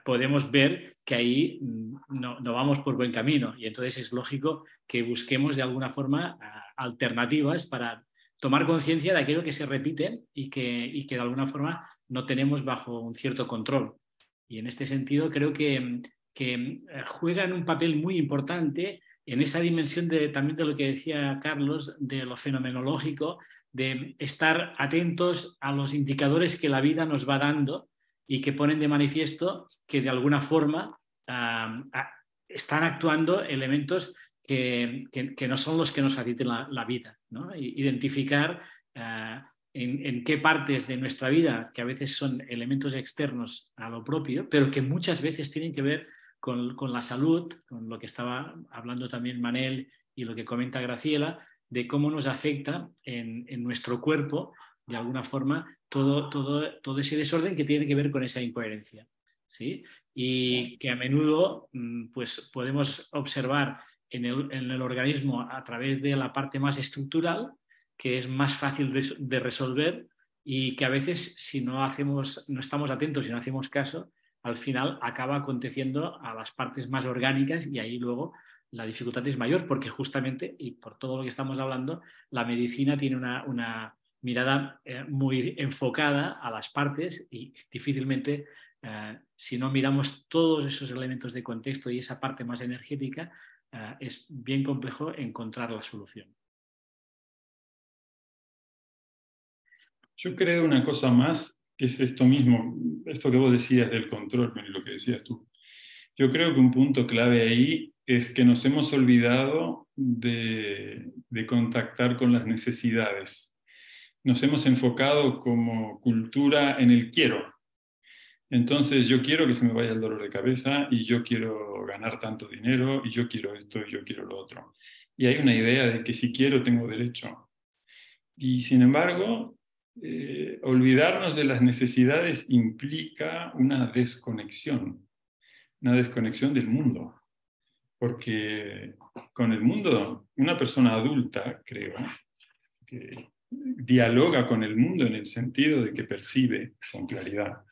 podemos ver que ahí no vamos por buen camino y entonces es lógico que busquemos de alguna forma alternativas para tomar conciencia de aquello que se repite y que de alguna forma no tenemos bajo un cierto control. Y en este sentido creo que juegan un papel muy importante en esa dimensión también de lo que decía Carlos, de lo fenomenológico, de estar atentos a los indicadores que la vida nos va dando y que ponen de manifiesto que de alguna forma están actuando elementos que no son los que nos faciliten la vida, ¿no? Identificar en qué partes de nuestra vida, que a veces son elementos externos a lo propio, pero que muchas veces tienen que ver con la salud, con lo que estaba hablando también Manel y lo que comenta Graciela, de cómo nos afecta en nuestro cuerpo, de alguna forma, todo ese desorden que tiene que ver con esa incoherencia, ¿sí? Y que a menudo pues, podemos observar en el organismo a través de la parte más estructural, que es más fácil de resolver y que a veces si no estamos atentos y no hacemos caso, al final acaba aconteciendo a las partes más orgánicas y ahí luego la dificultad es mayor porque justamente, y por todo lo que estamos hablando, la medicina tiene una mirada muy enfocada a las partes y difícilmente, si no miramos todos esos elementos de contexto y esa parte más energética, es bien complejo encontrar la solución. Yo creo una cosa más, que es esto mismo, esto que vos decías del control, y lo que decías tú. Yo creo que un punto clave ahí es que nos hemos olvidado de contactar con las necesidades. Nos hemos enfocado como cultura en el quiero. Entonces yo quiero que se me vaya el dolor de cabeza y yo quiero ganar tanto dinero y yo quiero esto y yo quiero lo otro. Y hay una idea de que si quiero tengo derecho. Y sin embargo, olvidarnos de las necesidades implica una desconexión. una desconexión del mundo. Porque con el mundo, una persona adulta, creo, que dialoga con el mundo en el sentido de que percibe con claridad,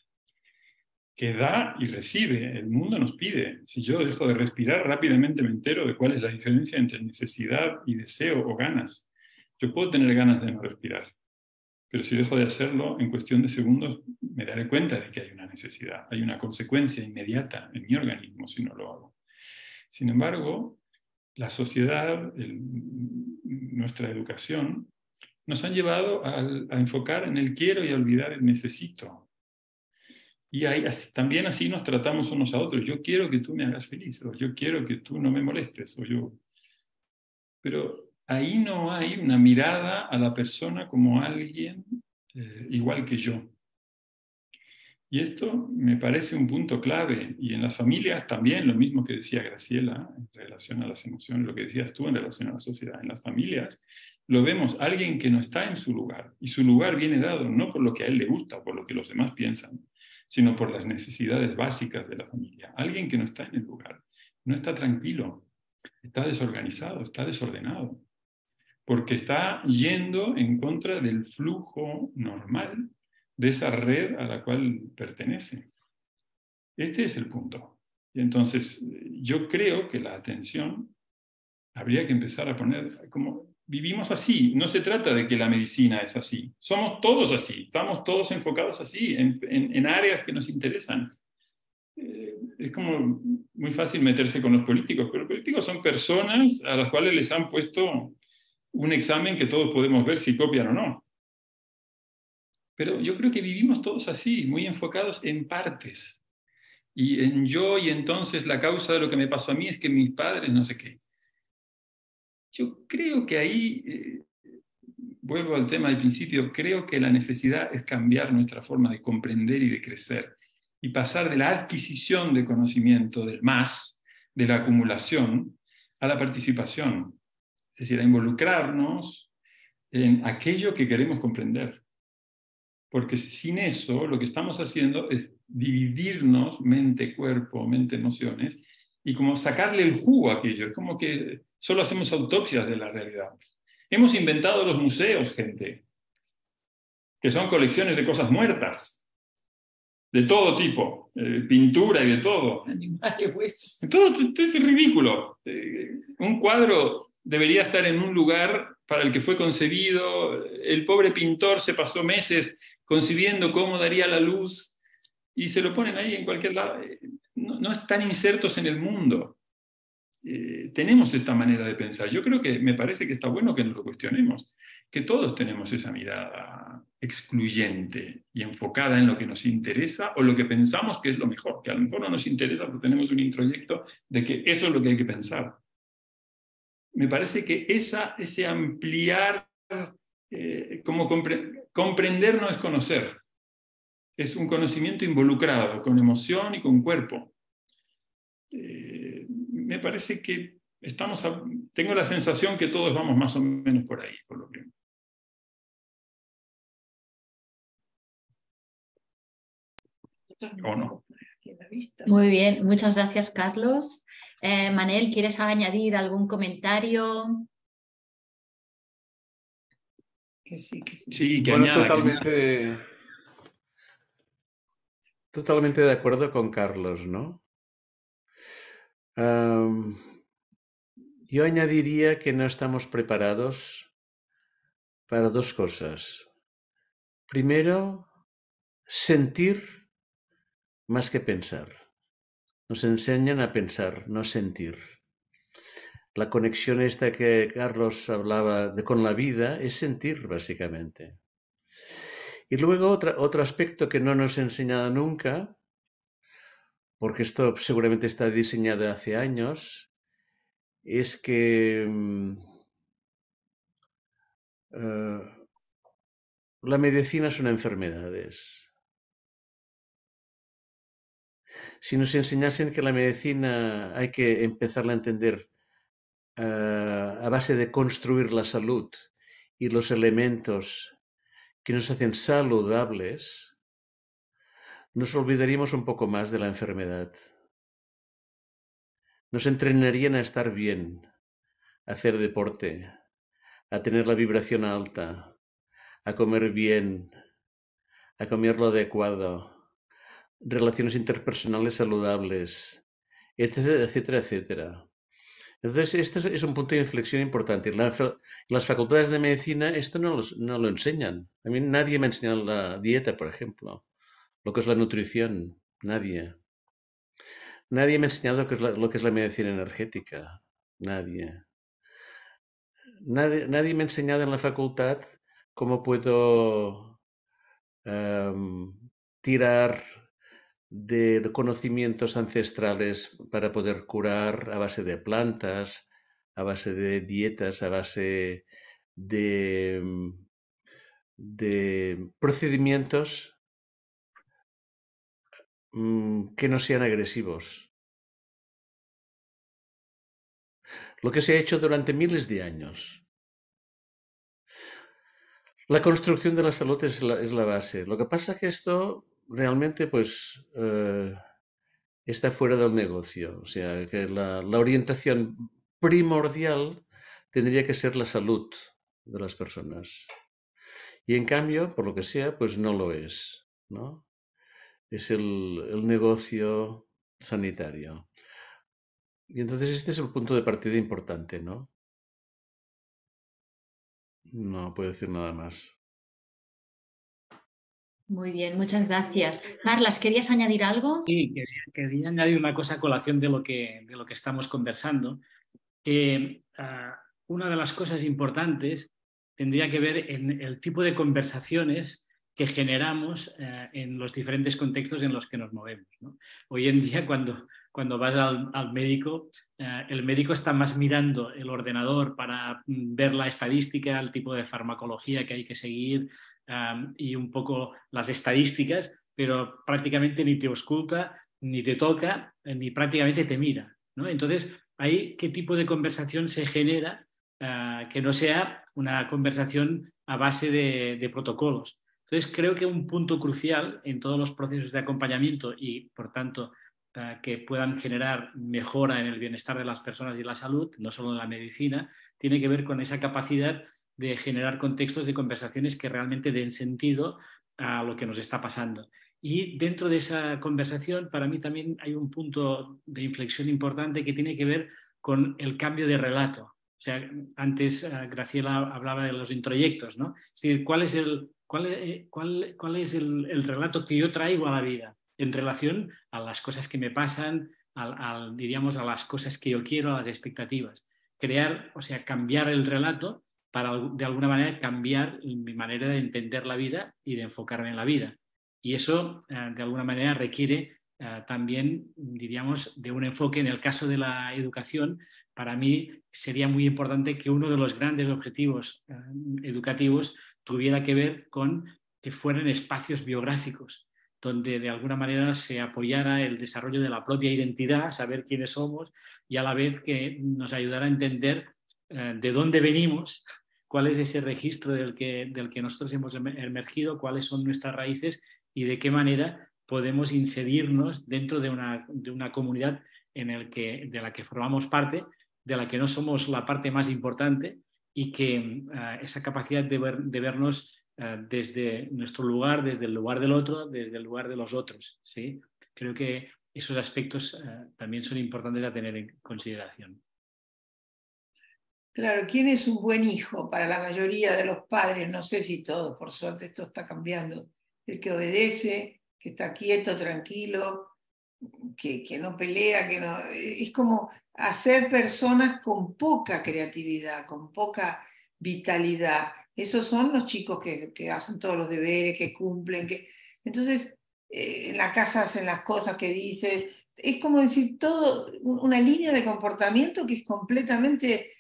que da y recibe. El mundo nos pide. Si yo dejo de respirar, rápidamente me entero de cuál es la diferencia entre necesidad y deseo o ganas. Yo puedo tener ganas de no respirar, pero si dejo de hacerlo, en cuestión de segundos me daré cuenta de que hay una necesidad, hay una consecuencia inmediata en mi organismo si no lo hago. Sin embargo, la sociedad, nuestra educación, nos han llevado a enfocar en el quiero y a olvidar el necesito. Y también así nos tratamos unos a otros. Yo quiero que tú me hagas feliz, o yo quiero que tú no me molestes, Pero ahí no hay una mirada a la persona como alguien igual que yo. Y esto me parece un punto clave. Y en las familias también, lo mismo que decía Graciela en relación a las emociones, lo que decías tú en relación a la sociedad. En las familias lo vemos, alguien que no está en su lugar. Y su lugar viene dado no por lo que a él le gusta, por lo que los demás piensan, sino por las necesidades básicas de la familia. Alguien que no está en el lugar, no está tranquilo, está desorganizado, está desordenado, porque está yendo en contra del flujo normal de esa red a la cual pertenece. Este es el punto. Y entonces, yo creo que la atención habría que empezar a poner como vivimos así. No se trata de que la medicina es así. Somos todos así. Estamos todos enfocados así, en áreas que nos interesan. Es como muy fácil meterse con los políticos, pero los políticos son personas a las cuales les han puesto un examen que todos podemos ver si copian o no. Pero yo creo que vivimos todos así, muy enfocados en partes. Y en yo, y entonces la causa de lo que me pasó a mí es que mis padres no sé qué. Yo creo que ahí, vuelvo al tema del principio, creo que la necesidad es cambiar nuestra forma de comprender y de crecer. Y pasar de la adquisición de conocimiento, del más, de la acumulación, a la participación. Es decir, a involucrarnos en aquello que queremos comprender. Porque sin eso, lo que estamos haciendo es dividirnos mente, cuerpo, mente, emociones, y como sacarle el jugo a aquello. Es como que solo hacemos autopsias de la realidad. Hemos inventado los museos, gente, que son colecciones de cosas muertas, de todo tipo, pintura y de todo. Animales, huesos. Todo es ridículo. Un cuadro debería estar en un lugar para el que fue concebido. El pobre pintor se pasó meses concibiendo cómo daría la luz y se lo ponen ahí en cualquier lado. No están insertos en el mundo. Tenemos esta manera de pensar. Yo creo que me parece que está bueno que nos lo cuestionemos, que todos tenemos esa mirada excluyente y enfocada en lo que nos interesa o lo que pensamos que es lo mejor, que a lo mejor no nos interesa porque tenemos un introyecto de que eso es lo que hay que pensar. Me parece que ese ampliar, como comprender no es conocer, es un conocimiento involucrado con emoción y con cuerpo. Me parece que tengo la sensación que todos vamos más o menos por ahí, por lo que... ¿O no? Muy bien, muchas gracias, Carlos. Manel, ¿quieres añadir algún comentario? Que sí, que sí. Sí, que Bueno, añada, totalmente de acuerdo con Carlos, ¿no? Yo añadiría que no estamos preparados para dos cosas. Primero, sentir más que pensar. Nos enseñan a pensar, no a sentir. La conexión esta que Carlos hablaba con la vida es sentir, básicamente. Y luego otro aspecto que no nos ha enseñado nunca, porque esto seguramente está diseñado hace años, es que la medicina son enfermedades. Si nos enseñasen que la medicina hay que empezarla a entender a base de construir la salud y los elementos que nos hacen saludables, nos olvidaríamos un poco más de la enfermedad. nos entrenarían a estar bien, a hacer deporte, a tener la vibración alta, a comer bien, a comer lo adecuado, relaciones interpersonales saludables, etcétera, etcétera, etcétera. Entonces, este es un punto de inflexión importante. Las facultades de medicina esto no lo enseñan. A mí nadie me ha enseñado la dieta, por ejemplo, lo que es la nutrición, nadie. Nadie me ha enseñado lo que es la medicina energética, nadie. Nadie me ha enseñado en la facultad cómo puedo tirar de conocimientos ancestrales para poder curar a base de plantas, a base de dietas, a base de procedimientos que no sean agresivos. Lo que se ha hecho durante miles de años. La construcción de la salud es la base. Lo que pasa es que esto realmente pues está fuera del negocio. O sea, que la orientación primordial tendría que ser la salud de las personas. Y en cambio, por lo que sea, pues no lo es, ¿no? Es el negocio sanitario. Y entonces este es el punto de partida importante, ¿no? No puedo decir nada más. Muy bien, muchas gracias. Carlas, ¿querías añadir algo? Sí, quería añadir una cosa a colación de lo que estamos conversando. Una de las cosas importantes tendría que ver en el tipo de conversaciones que generamos en los diferentes contextos en los que nos movemos, ¿no? Hoy en día, cuando vas al médico, el médico está más mirando el ordenador para ver la estadística, el tipo de farmacología que hay que seguir y un poco las estadísticas, pero prácticamente ni te ausculta, ni te toca, ni prácticamente te mira, ¿no? Entonces, ahí qué tipo de conversación se genera que no sea una conversación a base de protocolos. Entonces, creo que un punto crucial en todos los procesos de acompañamiento y, por tanto, que puedan generar mejora en el bienestar de las personas y la salud, no solo en la medicina, tiene que ver con esa capacidad de generar contextos de conversaciones que realmente den sentido a lo que nos está pasando. Y dentro de esa conversación, para mí también hay un punto de inflexión importante que tiene que ver con el cambio de relato. O sea, antes Graciela hablaba de los introyectos, ¿no? Es decir, ¿cuál es el relato que yo traigo a la vida en relación a las cosas que me pasan, diríamos, a las cosas que yo quiero, a las expectativas? Crear, o sea, cambiar el relato para, de alguna manera, cambiar mi manera de entender la vida y de enfocarme en la vida. Y eso, de alguna manera, requiere también, diríamos, de un enfoque. En el caso de la educación, para mí sería muy importante que uno de los grandes objetivos educativos tuviera que ver con que fueran espacios biográficos, donde de alguna manera se apoyara el desarrollo de la propia identidad, saber quiénes somos, y a la vez que nos ayudara a entender de dónde venimos, cuál es ese registro del que nosotros hemos emergido, cuáles son nuestras raíces y de qué manera podemos inserirnos dentro de una comunidad de la que formamos parte, de la que no somos la parte más importante, y que esa capacidad de vernos desde nuestro lugar, desde el lugar del otro, desde el lugar de los otros, ¿sí? Creo que esos aspectos también son importantes a tener en consideración. Claro, ¿quién es un buen hijo para la mayoría de los padres? No sé si todos, por suerte esto está cambiando. El que obedece, que está quieto, tranquilo, que no pelea, que no... Es como hacer personas con poca creatividad, con poca vitalidad. Esos son los chicos que hacen todos los deberes, que cumplen, entonces en la casa hacen las cosas que dicen. Es como decir todo, una línea de comportamiento que es completamente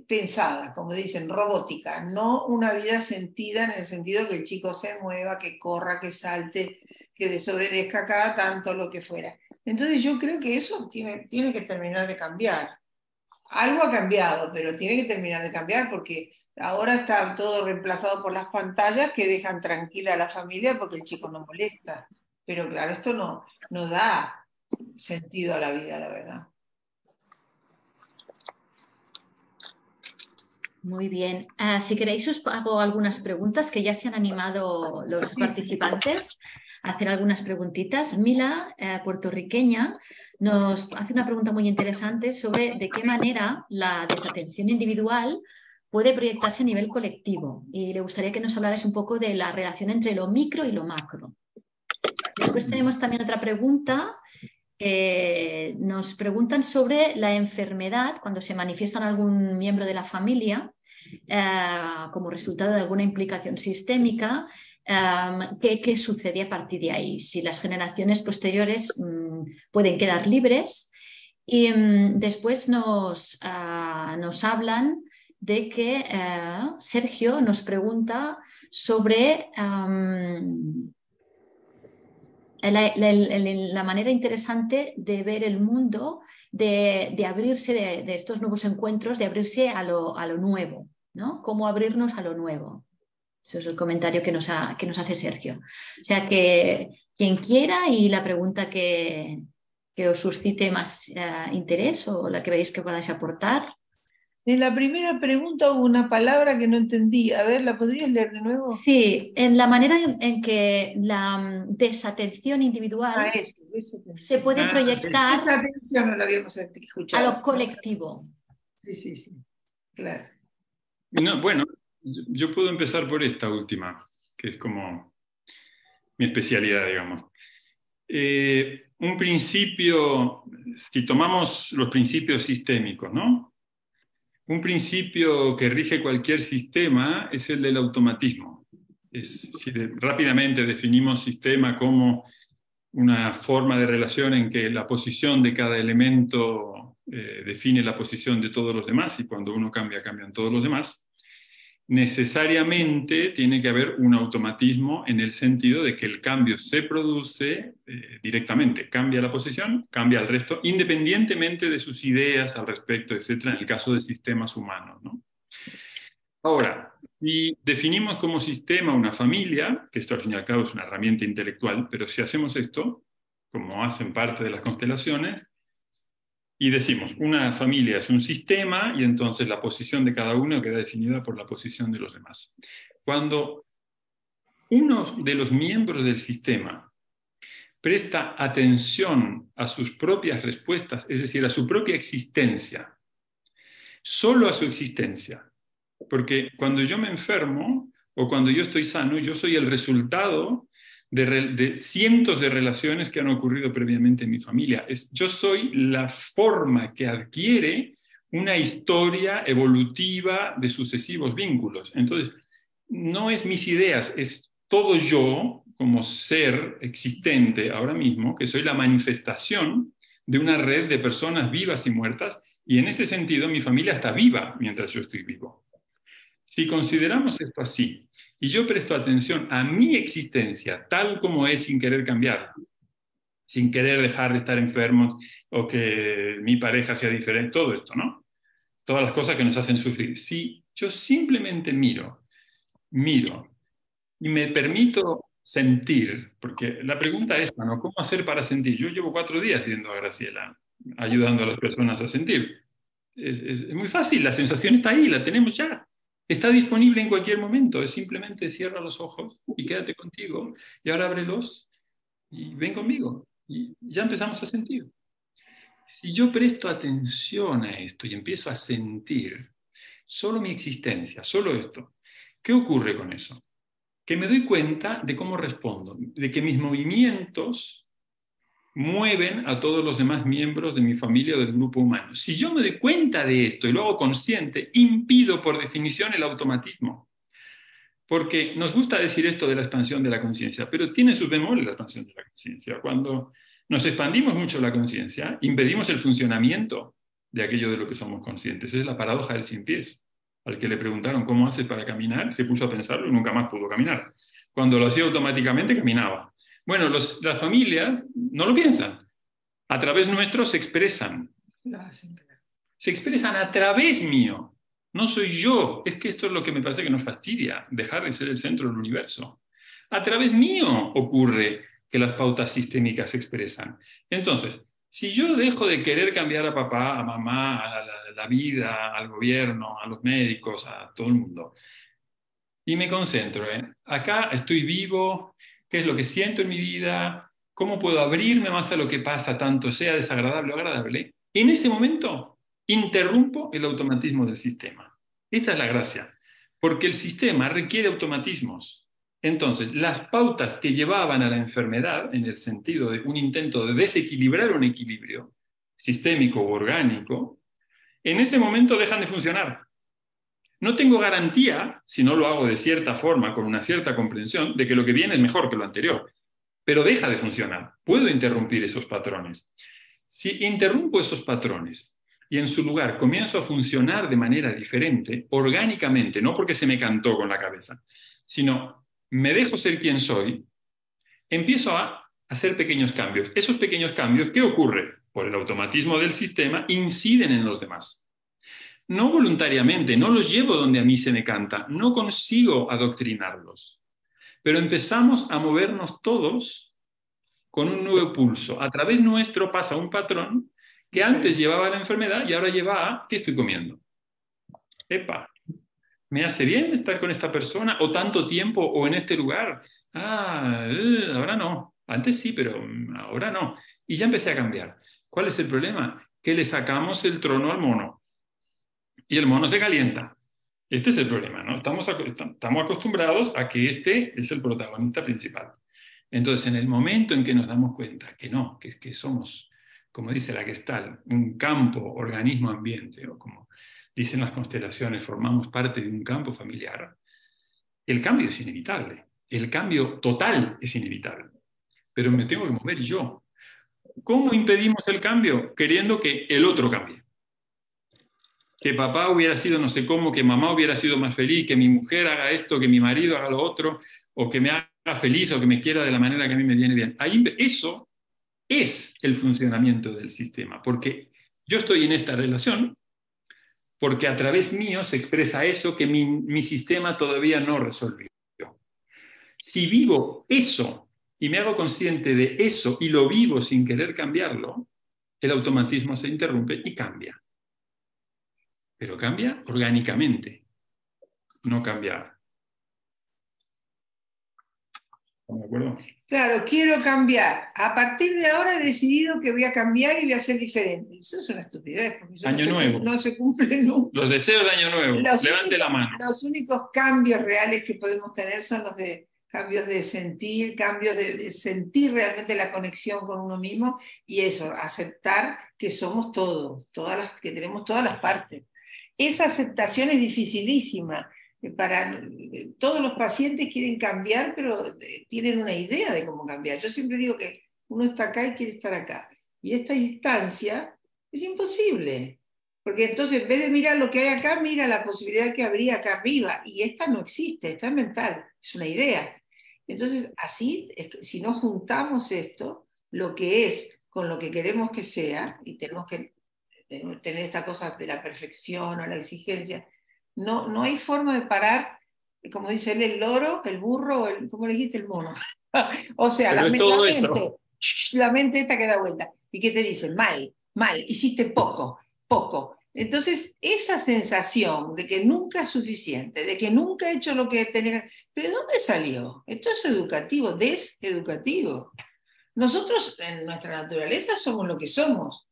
pensada, como dicen, robótica, no una vida sentida en el sentido que el chico se mueva, que corra, que salte, que desobedezca cada tanto, lo que fuera. Entonces yo creo que eso tiene que terminar de cambiar. Algo ha cambiado, pero tiene que terminar de cambiar porque ahora está todo reemplazado por las pantallas que dejan tranquila a la familia porque el chico no molesta. Pero claro, esto no da sentido a la vida, la verdad. Muy bien. Si queréis os hago algunas preguntas que ya se han animado los participantes a hacer algunas preguntitas. Mila, puertorriqueña, nos hace una pregunta muy interesante sobre de qué manera la desatención individual puede proyectarse a nivel colectivo y le gustaría que nos hablarais un poco de la relación entre lo micro y lo macro. Después tenemos también otra pregunta. Nos preguntan sobre la enfermedad cuando se manifiesta en algún miembro de la familia como resultado de alguna implicación sistémica. ¿Qué sucede a partir de ahí? Si las generaciones posteriores pueden quedar libres. Y después nos hablan de que Sergio nos pregunta sobre la manera interesante de ver el mundo, de abrirse de estos nuevos encuentros, de abrirse a lo nuevo, ¿no? Cómo abrirnos a lo nuevo. Ese es el comentario que nos hace Sergio. O sea que quien quiera y la pregunta que os suscite más interés o la que veáis que podáis aportar. En la primera pregunta hubo una palabra que no entendí. A ver, ¿la podrías leer de nuevo? Sí, en la manera en que la desatención individual desatención. se puede proyectar Desatención no la habíamos escuchado. a lo colectivo. Sí, claro. No, bueno, yo puedo empezar por esta última, que es como mi especialidad, digamos. Un principio, si tomamos los principios sistémicos, ¿no? Un principio que rige cualquier sistema es el del automatismo. Si rápidamente definimos sistema como una forma de relación en que la posición de cada elemento define la posición de todos los demás, y cuando uno cambia, cambian todos los demás, necesariamente tiene que haber un automatismo en el sentido de que el cambio se produce directamente, cambia la posición, cambia el resto, independientemente de sus ideas al respecto, etc., en el caso de sistemas humanos, ¿no? Ahora, si definimos como sistema una familia, que esto al fin y al cabo es una herramienta intelectual, pero si hacemos esto, como hacen parte de las constelaciones, y decimos, una familia es un sistema y entonces la posición de cada uno queda definida por la posición de los demás. Cuando uno de los miembros del sistema presta atención a sus propias respuestas, es decir, a su propia existencia, solo a su existencia, porque cuando yo me enfermo o cuando yo estoy sano, yo soy el resultado de cientos de relaciones que han ocurrido previamente en mi familia. Yo soy la forma que adquiere una historia evolutiva de sucesivos vínculos. Entonces, no es mis ideas, es todo yo como ser existente ahora mismo, que soy la manifestación de una red de personas vivas y muertas, y en ese sentido mi familia está viva mientras yo estoy vivo. Si consideramos esto así, y yo presto atención a mi existencia tal como es sin querer cambiarla, sin querer dejar de estar enfermos o que mi pareja sea diferente, todo esto, ¿no? Todas las cosas que nos hacen sufrir. Si yo simplemente miro y me permito sentir, porque la pregunta es, ¿no? ¿Cómo hacer para sentir? Yo llevo 4 días viendo a Graciela, ayudando a las personas a sentir. Es muy fácil, la sensación está ahí, la tenemos ya. Está disponible en cualquier momento, es simplemente cierra los ojos y quédate contigo. Y ahora ábrelos y ven conmigo. Y ya empezamos a sentir. Si yo presto atención a esto y empiezo a sentir solo mi existencia, solo esto, ¿qué ocurre con eso? Que me doy cuenta de cómo respondo, de que mis movimientos mueven a todos los demás miembros de mi familia o del grupo humano. Si yo me doy cuenta de esto y lo hago consciente, impido por definición el automatismo. Porque nos gusta decir esto de la expansión de la conciencia, pero tiene sus bemoles la expansión de la conciencia. Cuando nos expandimos mucho la conciencia, impedimos el funcionamiento de aquello de lo que somos conscientes. Es la paradoja del sin pies. Al que le preguntaron cómo haces para caminar, se puso a pensarlo y nunca más pudo caminar. Cuando lo hacía automáticamente, caminaba. Bueno, las familias no lo piensan. A través nuestro se expresan. Se expresan a través mío. No soy yo. Es que esto es lo que me parece que nos fastidia, dejar de ser el centro del universo. A través mío ocurre que las pautas sistémicas se expresan. Entonces, Si yo dejo de querer cambiar a papá, a mamá, a la vida, al gobierno, a los médicos, a todo el mundo, y me concentro en, acá estoy vivo, qué es lo que siento en mi vida, cómo puedo abrirme más a lo que pasa, tanto sea desagradable o agradable, en ese momento interrumpo el automatismo del sistema. Esta es la gracia, porque el sistema requiere automatismos. Entonces, las pautas que llevaban a la enfermedad, en el sentido de un intento de desequilibrar un equilibrio sistémico u orgánico, en ese momento dejan de funcionar. No tengo garantía, si no lo hago de cierta forma, con una cierta comprensión, de que lo que viene es mejor que lo anterior, pero deja de funcionar. Puedo interrumpir esos patrones. Si interrumpo esos patrones y en su lugar comienzo a funcionar de manera diferente, orgánicamente, no porque se me cantó con la cabeza, sino me dejo ser quien soy, empiezo a hacer pequeños cambios. Esos pequeños cambios, ¿qué ocurre? Por el automatismo del sistema, inciden en los demás. No voluntariamente, no los llevo donde a mí se me canta, no consigo adoctrinarlos, pero empezamos a movernos todos con un nuevo pulso. A través nuestro pasa un patrón que antes llevaba a la enfermedad y ahora lleva a ¿qué estoy comiendo? Epa, ¿me hace bien estar con esta persona o tanto tiempo o en este lugar? Ahora no. Antes sí, pero ahora no. Y ya empecé a cambiar. ¿Cuál es el problema? Que le sacamos el trono al mono. Y el mono se calienta. Este es el problema, ¿no? Estamos acostumbrados a que este es el protagonista principal. Entonces, en el momento en que nos damos cuenta que no, que somos, como dice la Gestalt, un campo, organismo, ambiente, o como dicen las constelaciones, formamos parte de un campo familiar, el cambio es inevitable. El cambio total es inevitable. Pero me tengo que mover yo. ¿Cómo impedimos el cambio? Queriendo que el otro cambie. Que papá hubiera sido no sé cómo, que mamá hubiera sido más feliz, que mi mujer haga esto, que mi marido haga lo otro, o que me haga feliz o que me quiera de la manera que a mí me viene bien. Eso es el funcionamiento del sistema, porque yo estoy en esta relación, porque a través mío se expresa eso que mi sistema todavía no resolvió. Si vivo eso y me hago consciente de eso y lo vivo sin querer cambiarlo, el automatismo se interrumpe y cambia. Pero cambia orgánicamente, no cambia. ¿Estamos de acuerdo? Claro, quiero cambiar. A partir de ahora he decidido que voy a cambiar y voy a ser diferente. Eso es una estupidez. Porque eso Año nuevo. No se cumple nunca. Los deseos de año nuevo. Levante la mano. Los únicos cambios reales que podemos tener son los de cambios de sentir, cambios de sentir realmente la conexión con uno mismo y eso, aceptar que somos todos, que tenemos todas las partes. Esa aceptación es dificilísima. Todos los pacientes quieren cambiar, pero tienen una idea de cómo cambiar. Yo siempre digo que uno está acá y quiere estar acá. Y esta distancia es imposible. Porque entonces, en vez de mirar lo que hay acá, mira la posibilidad que habría acá arriba. Y esta no existe, esta es mental, es una idea. Entonces, así, si no juntamos esto, lo que es con lo que queremos que sea, y tenemos que tener esta cosa de la perfección o la exigencia, no hay forma de parar, como dice él, el loro, el burro, ¿cómo le dijiste? El mono. O sea, la mente esta que da vuelta. ¿Y qué te dice? Mal, hiciste poco. Entonces, esa sensación de que nunca es suficiente, de que nunca he hecho lo que tenía que... ¿Pero de dónde salió? Esto es educativo, deseducativo. Nosotros, en nuestra naturaleza, somos lo que somos.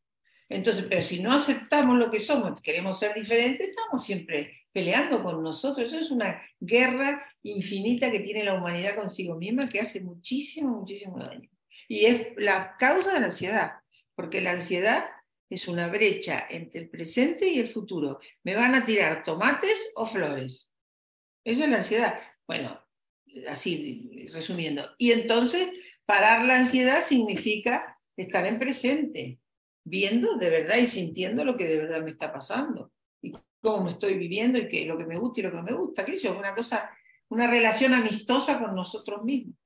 Entonces, pero si no aceptamos lo que somos, queremos ser diferentes, estamos siempre peleando con nosotros. Eso es una guerra infinita que tiene la humanidad consigo misma que hace muchísimo daño. Y es la causa de la ansiedad, porque la ansiedad es una brecha entre el presente y el futuro. ¿Me van a tirar tomates o flores? Esa es la ansiedad. Bueno, así resumiendo. Y entonces, parar la ansiedad significa estar en presente, viendo de verdad y sintiendo lo que de verdad me está pasando. Y cómo me estoy viviendo y lo que me gusta y lo que no me gusta. ¿Qué es eso? Una relación amistosa con nosotros mismos.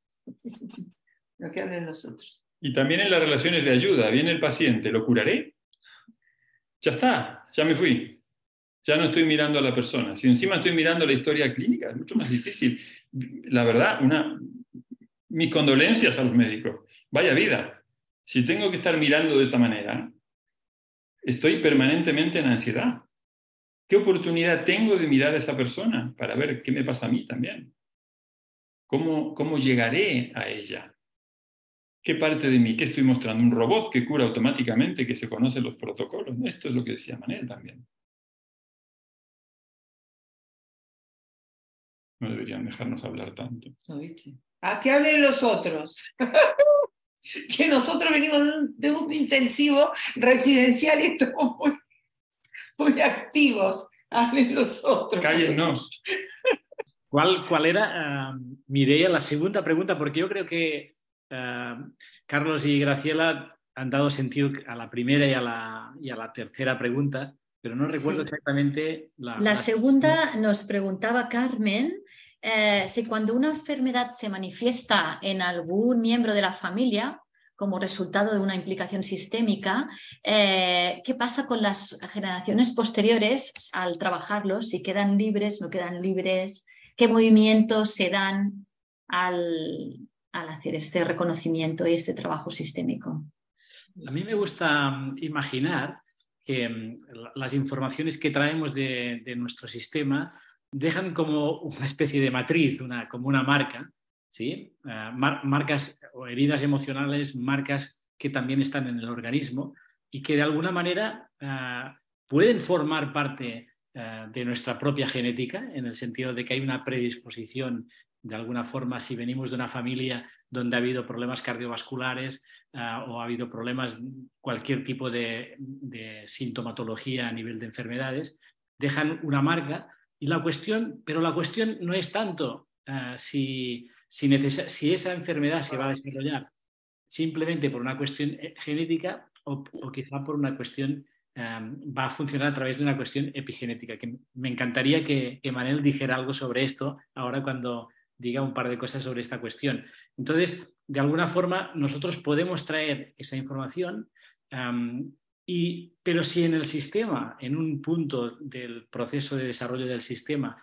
Lo que hablan los otros. Y también en las relaciones de ayuda. Viene el paciente, ¿lo curaré? Ya está, ya me fui. Ya no estoy mirando a la persona. Si encima estoy mirando la historia clínica, es mucho más difícil. La verdad, mis condolencias a los médicos. Vaya vida. Si tengo que estar mirando de esta manera, estoy permanentemente en ansiedad. ¿Qué oportunidad tengo de mirar a esa persona para ver qué me pasa a mí también? ¿Cómo llegaré a ella? ¿Qué parte de mí? ¿Qué estoy mostrando? ¿Un robot que cura automáticamente, que se conocen los protocolos? Esto es lo que decía Manel también. No deberían dejarnos hablar tanto. ¿No viste? A que hablen los otros. Que nosotros venimos de un intensivo residencial y estamos muy activos. Hablen los otros. Cállennos. ¿Cuál era, Mireia, la segunda pregunta? Porque yo creo que Carlos y Graciela han dado sentido a la primera y a la tercera pregunta, pero no recuerdo Sí. exactamente La segunda nos preguntaba Carmen si cuando una enfermedad se manifiesta en algún miembro de la familia como resultado de una implicación sistémica, ¿qué pasa con las generaciones posteriores al trabajarlos? Si quedan libres, no quedan libres, ¿qué movimientos se dan al hacer este reconocimiento y este trabajo sistémico? A mí me gusta imaginar que las informaciones que traemos de nuestro sistema dejan como una especie de matriz, como una marca, ¿sí? Marcas o heridas emocionales, marcas que también están en el organismo y que de alguna manera pueden formar parte de nuestra propia genética, en el sentido de que hay una predisposición, de alguna forma, si venimos de una familia donde ha habido problemas cardiovasculares o ha habido problemas, cualquier tipo de sintomatología a nivel de enfermedades, dejan una marca. Pero la cuestión no es tanto si esa enfermedad se va a desarrollar simplemente por una cuestión genética o quizá por una cuestión, va a funcionar a través de una cuestión epigenética. Que me encantaría que Manel dijera algo sobre esto ahora cuando diga un par de cosas sobre esta cuestión. Entonces, de alguna forma, nosotros podemos traer esa información, pero si en el sistema, en un punto del proceso de desarrollo del sistema,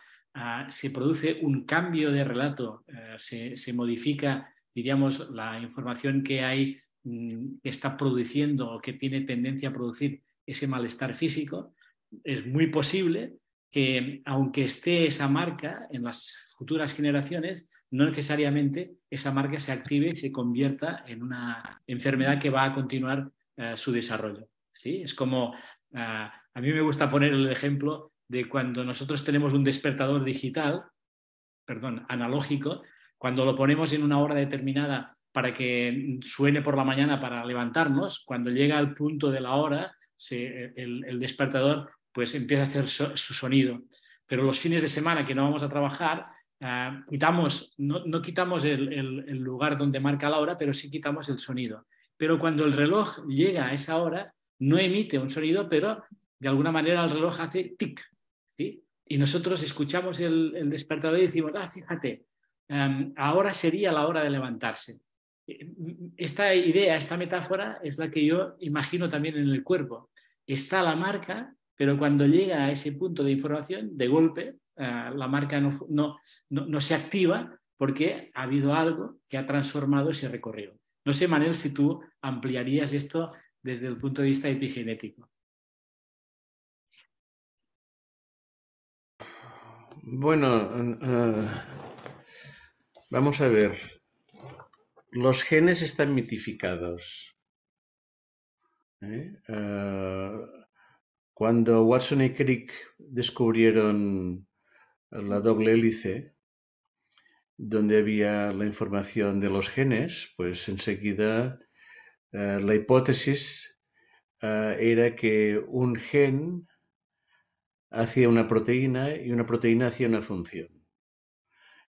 se produce un cambio de relato, se modifica, diríamos, la información que hay, que está produciendo o que tiene tendencia a producir ese malestar físico, es muy posible que, aunque esté esa marca en las futuras generaciones, no necesariamente esa marca se active y se convierta en una enfermedad que va a continuar su desarrollo. ¿Sí? Es como, a mí me gusta poner el ejemplo de cuando nosotros tenemos un despertador digital, analógico, cuando lo ponemos en una hora determinada para que suene por la mañana para levantarnos, cuando llega al punto de la hora, el despertador pues empieza a hacer su sonido. Pero los fines de semana que no vamos a trabajar, no quitamos el lugar donde marca la hora, pero sí quitamos el sonido. Pero cuando el reloj llega a esa hora, no emite un sonido, pero de alguna manera el reloj hace tic, ¿sí? Y nosotros escuchamos el despertador y decimos, fíjate, ahora sería la hora de levantarse. Esta idea, esta metáfora es la que yo imagino también en el cuerpo. Está la marca, pero cuando llega a ese punto de información, de golpe, la marca no se activa porque ha habido algo que ha transformado ese recorrido. No sé, Manel, si tú ampliarías esto desde el punto de vista epigenético. Bueno, vamos a ver. Los genes están mitificados. Cuando Watson y Crick descubrieron la doble hélice, donde había la información de los genes, pues enseguida la hipótesis era que un gen hacía una proteína y una proteína hacía una función.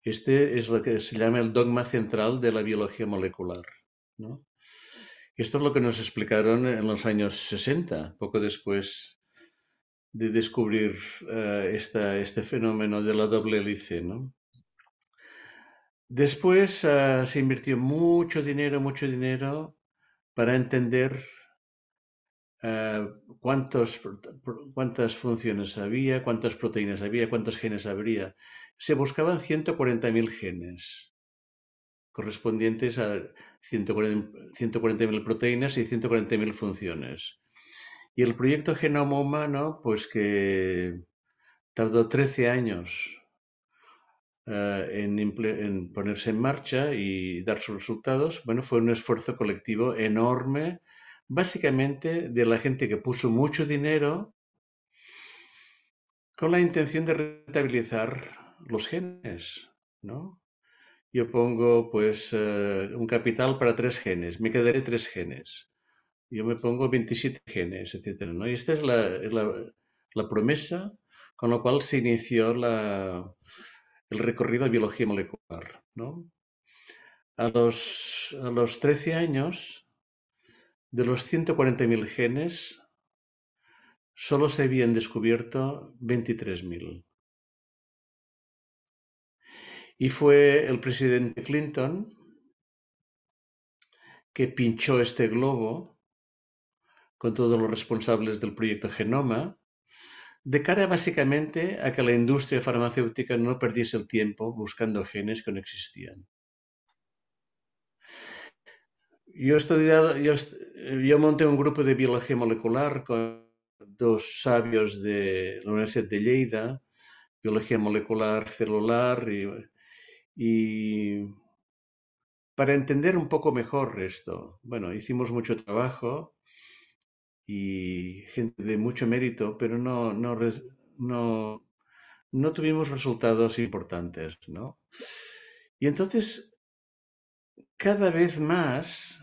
Este es lo que se llama el dogma central de la biología molecular, ¿no? Esto es lo que nos explicaron en los años 60, poco después de descubrir este fenómeno de la doble hélice, ¿no? Después se invirtió mucho dinero para entender cuántas funciones había, cuántas proteínas había, cuántos genes habría. Se buscaban 140.000 genes. correspondientes a 140.000 proteínas y 140.000 funciones. Y el proyecto Genoma Humano, pues que tardó 13 años en ponerse en marcha y dar sus resultados, bueno, fue un esfuerzo colectivo enorme, básicamente de la gente que puso mucho dinero con la intención de rentabilizar los genes, ¿no? Yo pongo pues un capital para 3 genes, me quedaré 3 genes. Yo me pongo 27 genes, etcétera, ¿no? Y esta es la promesa con la cual se inició el recorrido de biología molecular, ¿no? A los 13 años, de los 140.000 genes, solo se habían descubierto 23.000. Y fue el presidente Clinton que pinchó este globo con todos los responsables del proyecto Genoma, de cara básicamente a que la industria farmacéutica no perdiese el tiempo buscando genes que no existían. Yo monté un grupo de biología molecular con 2 sabios de la Universidad de Lleida, biología molecular celular, y para entender un poco mejor esto, bueno, hicimos mucho trabajo y gente de mucho mérito, pero no tuvimos resultados importantes, ¿no? Y entonces, cada vez más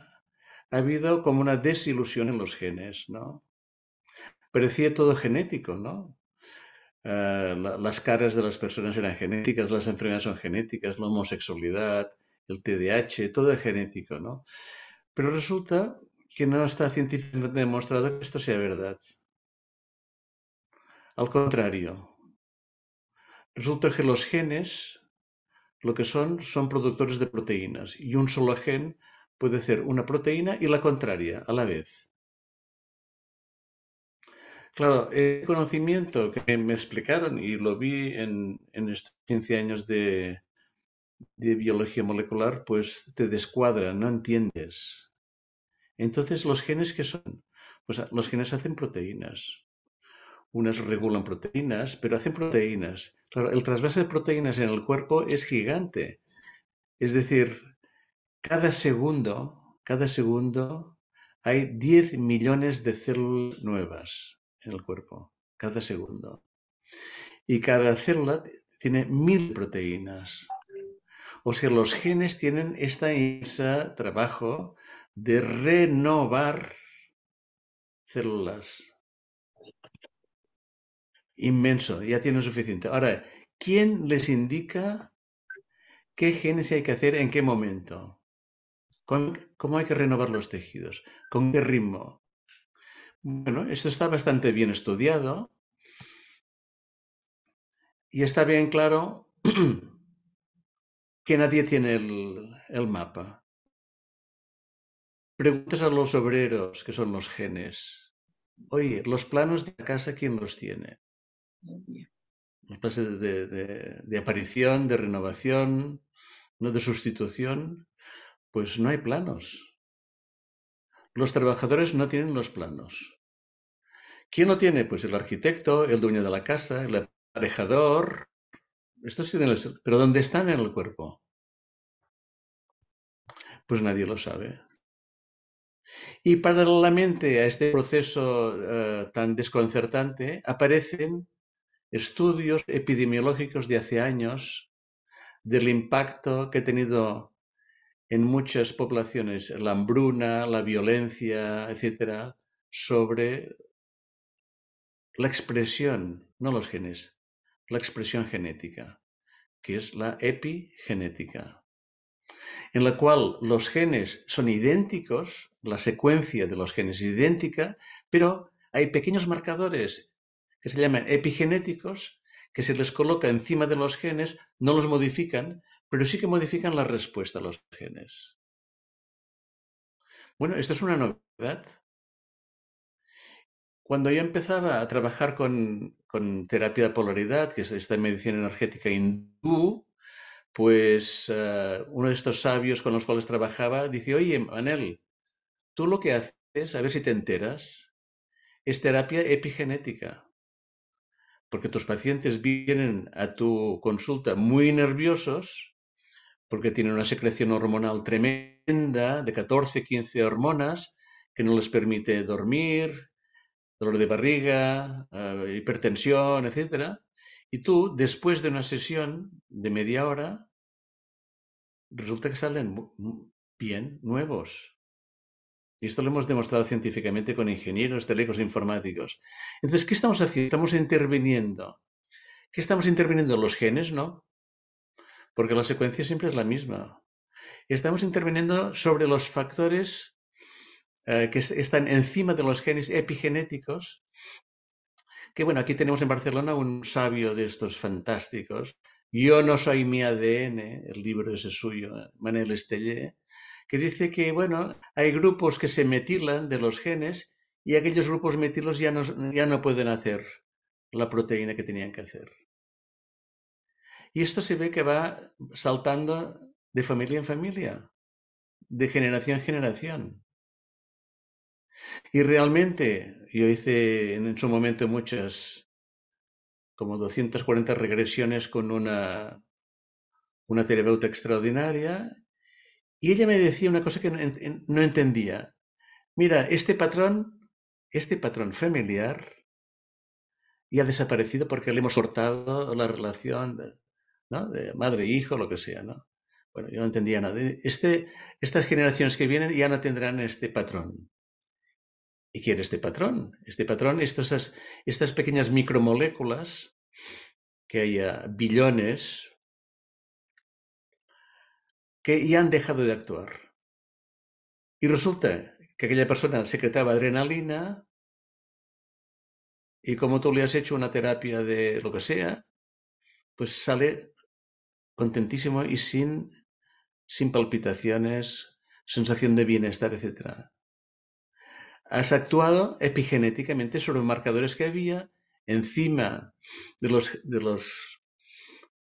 ha habido como una desilusión en los genes, ¿no? Parecía todo genético, ¿no? Las caras de las personas eran genéticas, las enfermedades son genéticas, la homosexualidad, el TDAH, todo es genético, ¿no? Pero resulta que no está científicamente demostrado que esto sea verdad. Al contrario, resulta que los genes lo que son productores de proteínas y un solo gen puede ser una proteína y la contraria a la vez. Claro, el conocimiento que me explicaron y lo vi en estos 15 años de biología molecular, pues te descuadra, no entiendes. Entonces, ¿los genes qué son? Pues los genes hacen proteínas. Unas regulan proteínas, pero hacen proteínas. Claro, el trasvase de proteínas en el cuerpo es gigante. Es decir, cada segundo hay 10 millones de células nuevas en el cuerpo. Cada segundo. Y cada célula tiene 1000 proteínas. O sea, los genes tienen ese trabajo de renovar células. Inmenso, ya tienen suficiente. Ahora, ¿quién les indica qué genes hay que hacer en qué momento? ¿Cómo hay que renovar los tejidos? ¿Con qué ritmo? Bueno, esto está bastante bien estudiado y está bien claro que nadie tiene el mapa. Preguntas a los obreros, que son los genes. Oye, los planos de la casa, ¿quién los tiene? Los planes de aparición, de renovación, no de sustitución, pues no hay planos. Los trabajadores no tienen los planos. ¿Quién lo tiene? Pues el arquitecto, el dueño de la casa, el aparejador. Estos tienen pero ¿dónde están en el cuerpo? Pues nadie lo sabe. Y paralelamente a este proceso tan desconcertante aparecen estudios epidemiológicos de hace años del impacto que ha tenido en muchas poblaciones la hambruna, la violencia, etcétera, sobre la expresión, no los genes, la expresión genética, que es la epigenética, en la cual los genes son idénticos, la secuencia de los genes es idéntica, pero hay pequeños marcadores que se llaman epigenéticos, que se les coloca encima de los genes, no los modifican, pero sí que modifican la respuesta a los genes. Bueno, esto es una novedad. Cuando yo empezaba a trabajar con terapia de polaridad, que es esta medicina energética hindú, pues uno de estos sabios con los cuales trabajaba dice, oye, Manel, tú lo que haces, a ver si te enteras, es terapia epigenética. Porque tus pacientes vienen a tu consulta muy nerviosos, porque tienen una secreción hormonal tremenda de 14, 15 hormonas que no les permite dormir, dolor de barriga, hipertensión, etc. Y tú, después de una sesión de media hora, resulta que salen bien, nuevos. Y esto lo hemos demostrado científicamente con ingenieros, técnicos informáticos. Entonces, ¿qué estamos haciendo? Estamos interviniendo. ¿Qué estamos interviniendo? Los genes, ¿no? Porque la secuencia siempre es la misma. Estamos interviniendo sobre los factores que están encima de los genes epigenéticos. Que bueno, aquí tenemos en Barcelona un sabio de estos fantásticos. Yo no soy mi ADN, el libro ese suyo, Manel Estellé, que dice que, bueno, hay grupos que se metilan de los genes y aquellos grupos metilos ya no pueden hacer la proteína que tenían que hacer. Y esto se ve que va saltando de familia en familia, de generación en generación. Y realmente yo hice en su momento muchas, como 240 regresiones con una terapeuta extraordinaria, y ella me decía una cosa que no entendía. Mira, este patrón familiar ya ha desaparecido porque le hemos cortado la relación, ¿no? De madre e hijo, lo que sea, ¿no? Bueno, yo no entendía nada. Estas generaciones que vienen ya no tendrán este patrón. ¿Y qué era este patrón? Este patrón, estas pequeñas micromoléculas, que hay billones, que ya han dejado de actuar. Y resulta que aquella persona secretaba adrenalina y como tú le has hecho una terapia de lo que sea, pues sale contentísimo y sin palpitaciones, sensación de bienestar, etc. Has actuado epigenéticamente sobre marcadores que había encima de los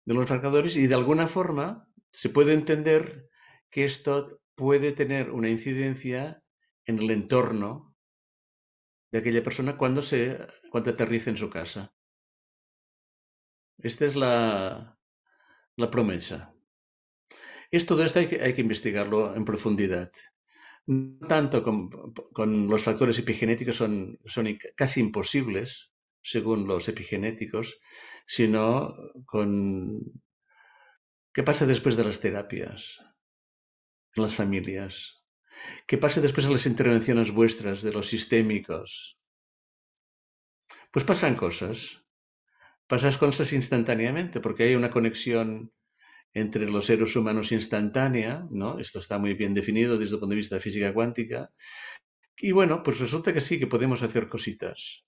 marcadores y de alguna forma se puede entender que esto puede tener una incidencia en el entorno de aquella persona cuando aterriza en su casa. Esta es la promesa. Todo esto hay que investigarlo en profundidad. No tanto con los factores epigenéticos, son casi imposibles, según los epigenéticos, sino con qué pasa después de las terapias en las familias, qué pasa después de las intervenciones vuestras de los sistémicos. Pues pasan cosas instantáneamente, porque hay una conexión entre los seres humanos instantánea, ¿no? Esto está muy bien definido desde el punto de vista de física cuántica. Y bueno, pues resulta que sí, que podemos hacer cositas.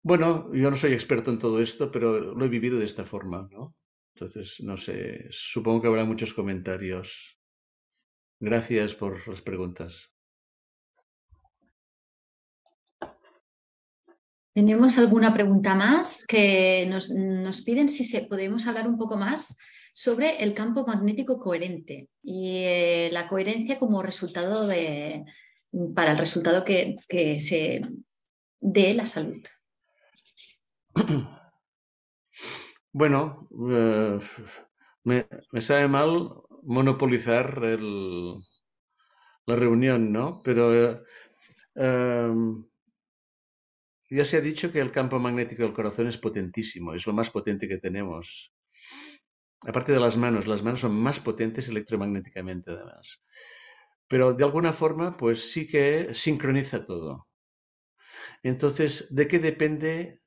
Bueno, yo no soy experto en todo esto, pero lo he vivido de esta forma, ¿no? Entonces, no sé, supongo que habrá muchos comentarios. Gracias por las preguntas. Tenemos alguna pregunta más que nos piden si podemos hablar un poco más sobre el campo magnético coherente y la coherencia como resultado para el resultado que se dé la salud. Bueno, me sabe mal monopolizar la reunión, ¿no? Pero ya se ha dicho que el campo magnético del corazón es potentísimo, es lo más potente que tenemos. Aparte de las manos son más potentes electromagnéticamente además. Pero de alguna forma, pues sí que sincroniza todo. Entonces, ¿de qué depende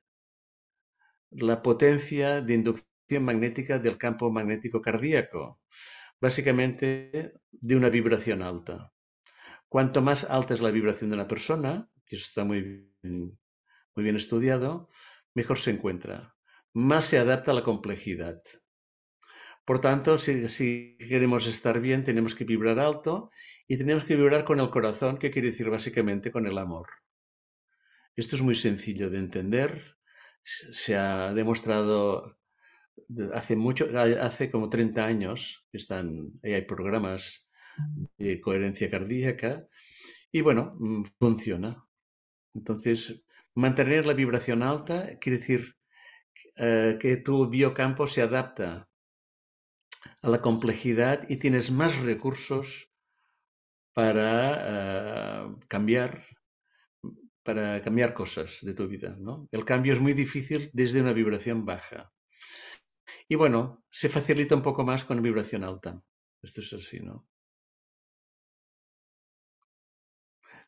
la potencia de inducción magnética del campo magnético cardíaco? Básicamente de una vibración alta. Cuanto más alta es la vibración de una persona, que eso está muy bien estudiado, mejor se encuentra. Más se adapta a la complejidad. Por tanto, si queremos estar bien, tenemos que vibrar alto y tenemos que vibrar con el corazón, que quiere decir básicamente con el amor. Esto es muy sencillo de entender. se ha demostrado hace como 30 años que hay programas de coherencia cardíaca y bueno, funciona. Entonces, mantener la vibración alta quiere decir que tu biocampo se adapta a la complejidad y tienes más recursos para cambiar cosas de tu vida, ¿no? El cambio es muy difícil desde una vibración baja. Y bueno, se facilita un poco más con vibración alta. Esto es así, ¿no?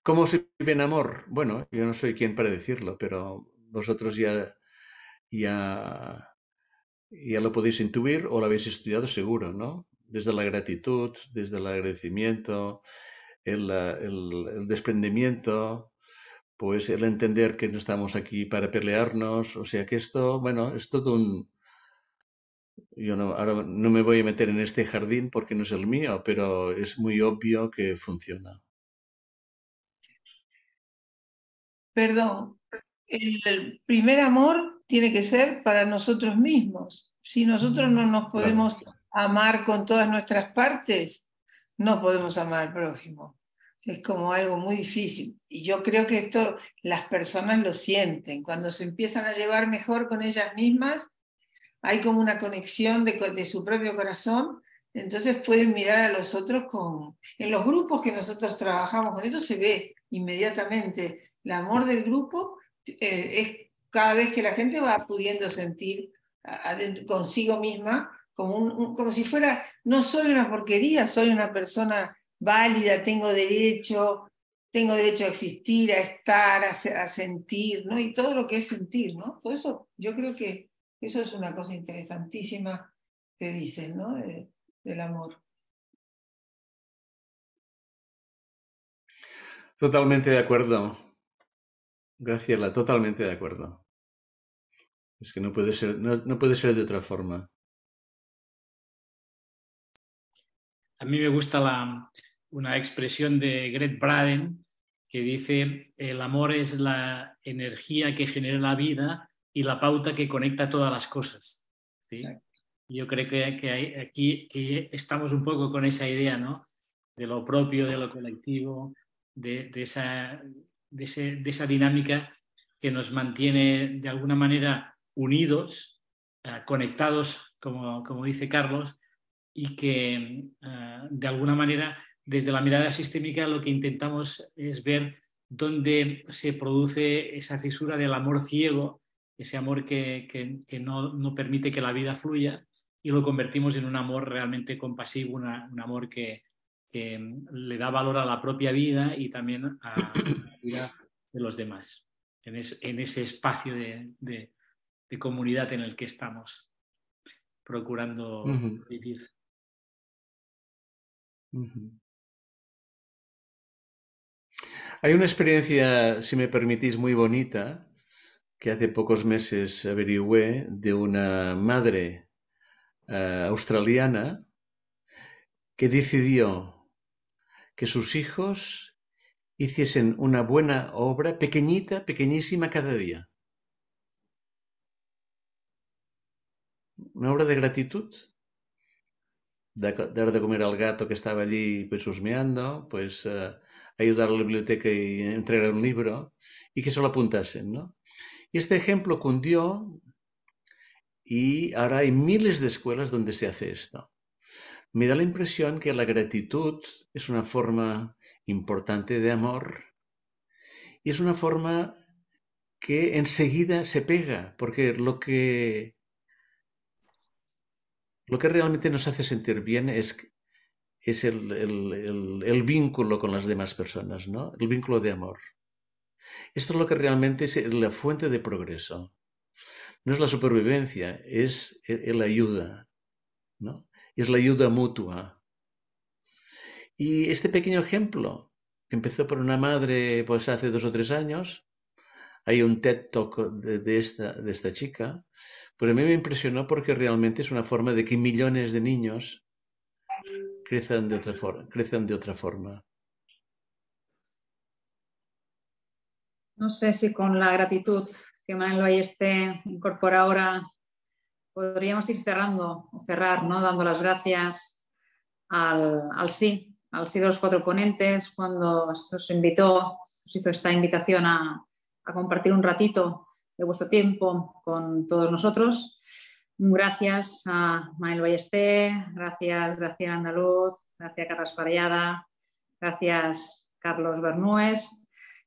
¿Cómo se vive en amor? Bueno, yo no soy quien para decirlo, pero vosotros ya lo podéis intuir o lo habéis estudiado seguro, ¿no? Desde la gratitud, desde el agradecimiento, el desprendimiento, pues el entender que no estamos aquí para pelearnos, o sea que esto, bueno, es todo ahora no me voy a meter en este jardín porque no es el mío, pero es muy obvio que funciona. Perdón, el primer amor tiene que ser para nosotros mismos. Si nosotros no nos podemos amar con todas nuestras partes, no podemos amar al prójimo. Es como algo muy difícil. Y yo creo que esto las personas lo sienten. Cuando se empiezan a llevar mejor con ellas mismas, hay como una conexión de su propio corazón, entonces pueden mirar a los otros con... En los grupos que nosotros trabajamos con esto se ve inmediatamente el amor del grupo, es cada vez que la gente va pudiendo sentir consigo misma como si fuera, no soy una porquería, soy una persona válida, tengo derecho a existir, a estar, a sentir, ¿no? Y todo lo que es sentir, ¿no? Todo eso, yo creo que eso es una cosa interesantísima que dicen, ¿no? Del amor. Totalmente de acuerdo. Graciela, totalmente de acuerdo. Es que no puede ser, no puede ser de otra forma. A mí me gusta una expresión de Gret Braden que dice: el amor es la energía que genera la vida y la pauta que conecta todas las cosas. ¿Sí? Yo creo que aquí que estamos un poco con esa idea, ¿no? De lo propio, de lo colectivo, de esa dinámica que nos mantiene de alguna manera unidos, conectados, como dice Carlos, y que de alguna manera desde la mirada sistémica lo que intentamos es ver dónde se produce esa fisura del amor ciego, ese amor que no permite que la vida fluya, y lo convertimos en un amor realmente compasivo, un amor que le da valor a la propia vida y también a la vida de los demás, en ese espacio de comunidad en el que estamos procurando vivir. Hay una experiencia, si me permitís, muy bonita que hace pocos meses averigüé de una madre australiana que decidió que sus hijos hiciesen una buena obra, pequeñita, pequeñísima cada día. Una obra de gratitud. Dar de comer al gato que estaba allí pues husmeando, pues ayudar a la biblioteca y entregar un libro y que se lo apuntasen, ¿no? Y este ejemplo cundió y ahora hay miles de escuelas donde se hace esto. Me da la impresión que la gratitud es una forma importante de amor y es una forma que enseguida se pega, porque lo que realmente nos hace sentir bien es el vínculo con las demás personas, ¿no? El vínculo de amor. Esto es lo que realmente es la fuente de progreso. No es la supervivencia, es la ayuda, ¿no? Es la ayuda mutua. Y este pequeño ejemplo, que empezó por una madre pues hace 2 o 3 años, hay un TED Talk de esta chica, pues a mí me impresionó porque realmente es una forma de que millones de niños crezcan de otra forma. No sé si con la gratitud que Manuel Ballester incorpora ahora, podríamos ir cerrando o cerrar, ¿no? Dando las gracias al sí de los 4 ponentes cuando se os invitó, os hizo esta invitación a compartir un ratito de vuestro tiempo con todos nosotros. Gracias a Manuel Ballester, gracias Graciela Andaluz, gracias Carles Parellada, gracias Carlos Bernués.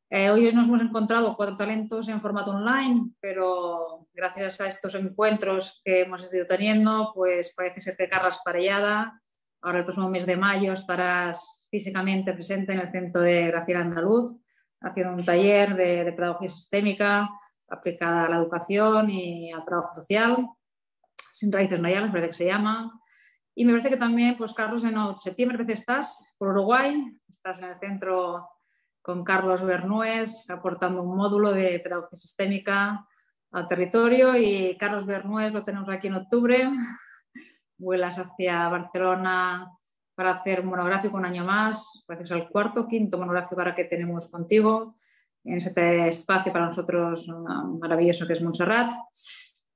Hoy nos hemos encontrado 4 talentos en formato online, pero gracias a estos encuentros que hemos estado teniendo, pues parece ser que Carles Parellada, ahora el próximo mes de mayo estarás físicamente presente en el Centro de Graciela Andaluz, haciendo un taller de pedagogía sistémica aplicada a la educación y al trabajo social, sin raíces mayales, parece que se llama. Y me parece que también, pues Carlos, en septiembre estás por Uruguay, estás en el centro con Carlos Bernués, aportando un módulo de pedagogía sistémica al territorio, y Carlos Bernués lo tenemos aquí en octubre, vuelas hacia Barcelona para hacer un monográfico un año más, parece que es el 4º o 5º monográfico ahora que tenemos contigo, en ese espacio para nosotros maravilloso que es Montserrat.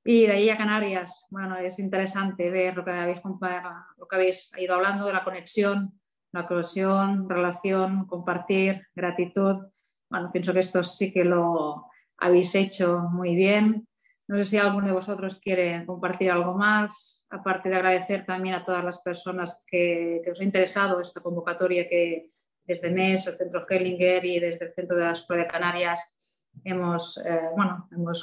Y de ahí a Canarias, bueno, es interesante ver lo que habéis ido hablando de la conexión, relación, compartir, gratitud. Bueno, pienso que esto sí que lo habéis hecho muy bien. No sé si alguno de vosotros quiere compartir algo más, aparte de agradecer también a todas las personas que os ha interesado esta convocatoria que desde MES, el Centro Hellinger y desde el Centro de la Escuela de Canarias hemos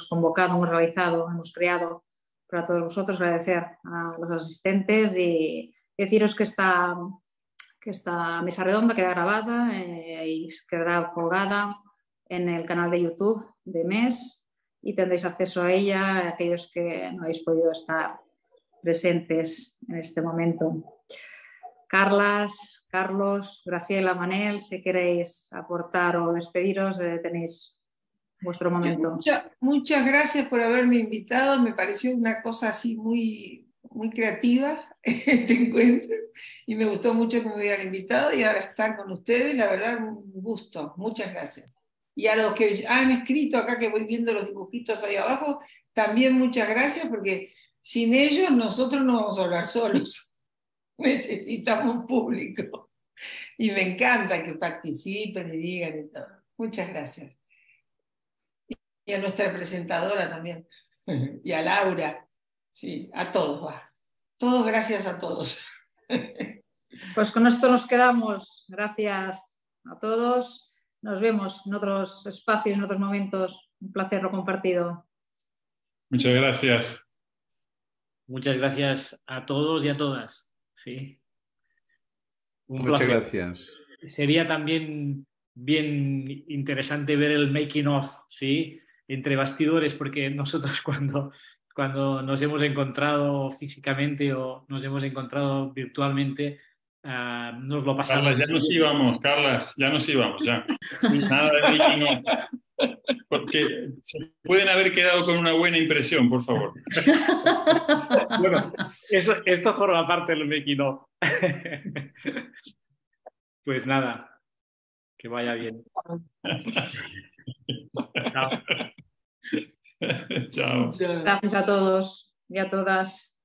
convocado, hemos realizado, hemos creado para todos vosotros. Agradecer a los asistentes y deciros que esta mesa redonda queda grabada y quedará colgada en el canal de YouTube de MES y tendréis acceso a ella a aquellos que no habéis podido estar presentes en este momento. Carlos, Graciela, Manel, si queréis aportar o despediros, tenéis vuestro momento. Muchas gracias por haberme invitado, me pareció una cosa así muy, muy creativa este encuentro y me gustó mucho que me hubieran invitado y ahora estar con ustedes, la verdad un gusto, muchas gracias. Y a los que han escrito acá, que voy viendo los dibujitos ahí abajo, también muchas gracias, porque sin ellos nosotros no vamos a hablar solos, necesitamos un público y me encanta que participen y digan y todo. Muchas gracias. Y a nuestra presentadora también, y a Laura, sí, a todos, va. Todos, gracias a todos. Pues con esto nos quedamos. Gracias a todos. Nos vemos en otros espacios, en otros momentos. Un placer lo compartido. Muchas gracias. Muchas gracias a todos y a todas. Sí. Un Muchas placer. Gracias. Sería también bien interesante ver el making of, ¿sí? Entre bastidores, porque nosotros cuando nos hemos encontrado físicamente o nos hemos encontrado virtualmente, nos lo pasamos. Carlas, ya nos íbamos, ya. Nada de making of. Porque se pueden haber quedado con una buena impresión, por favor. Bueno, esto forma parte del making of. Pues nada, que vaya bien. Chao. Chao. Gracias a todos y a todas.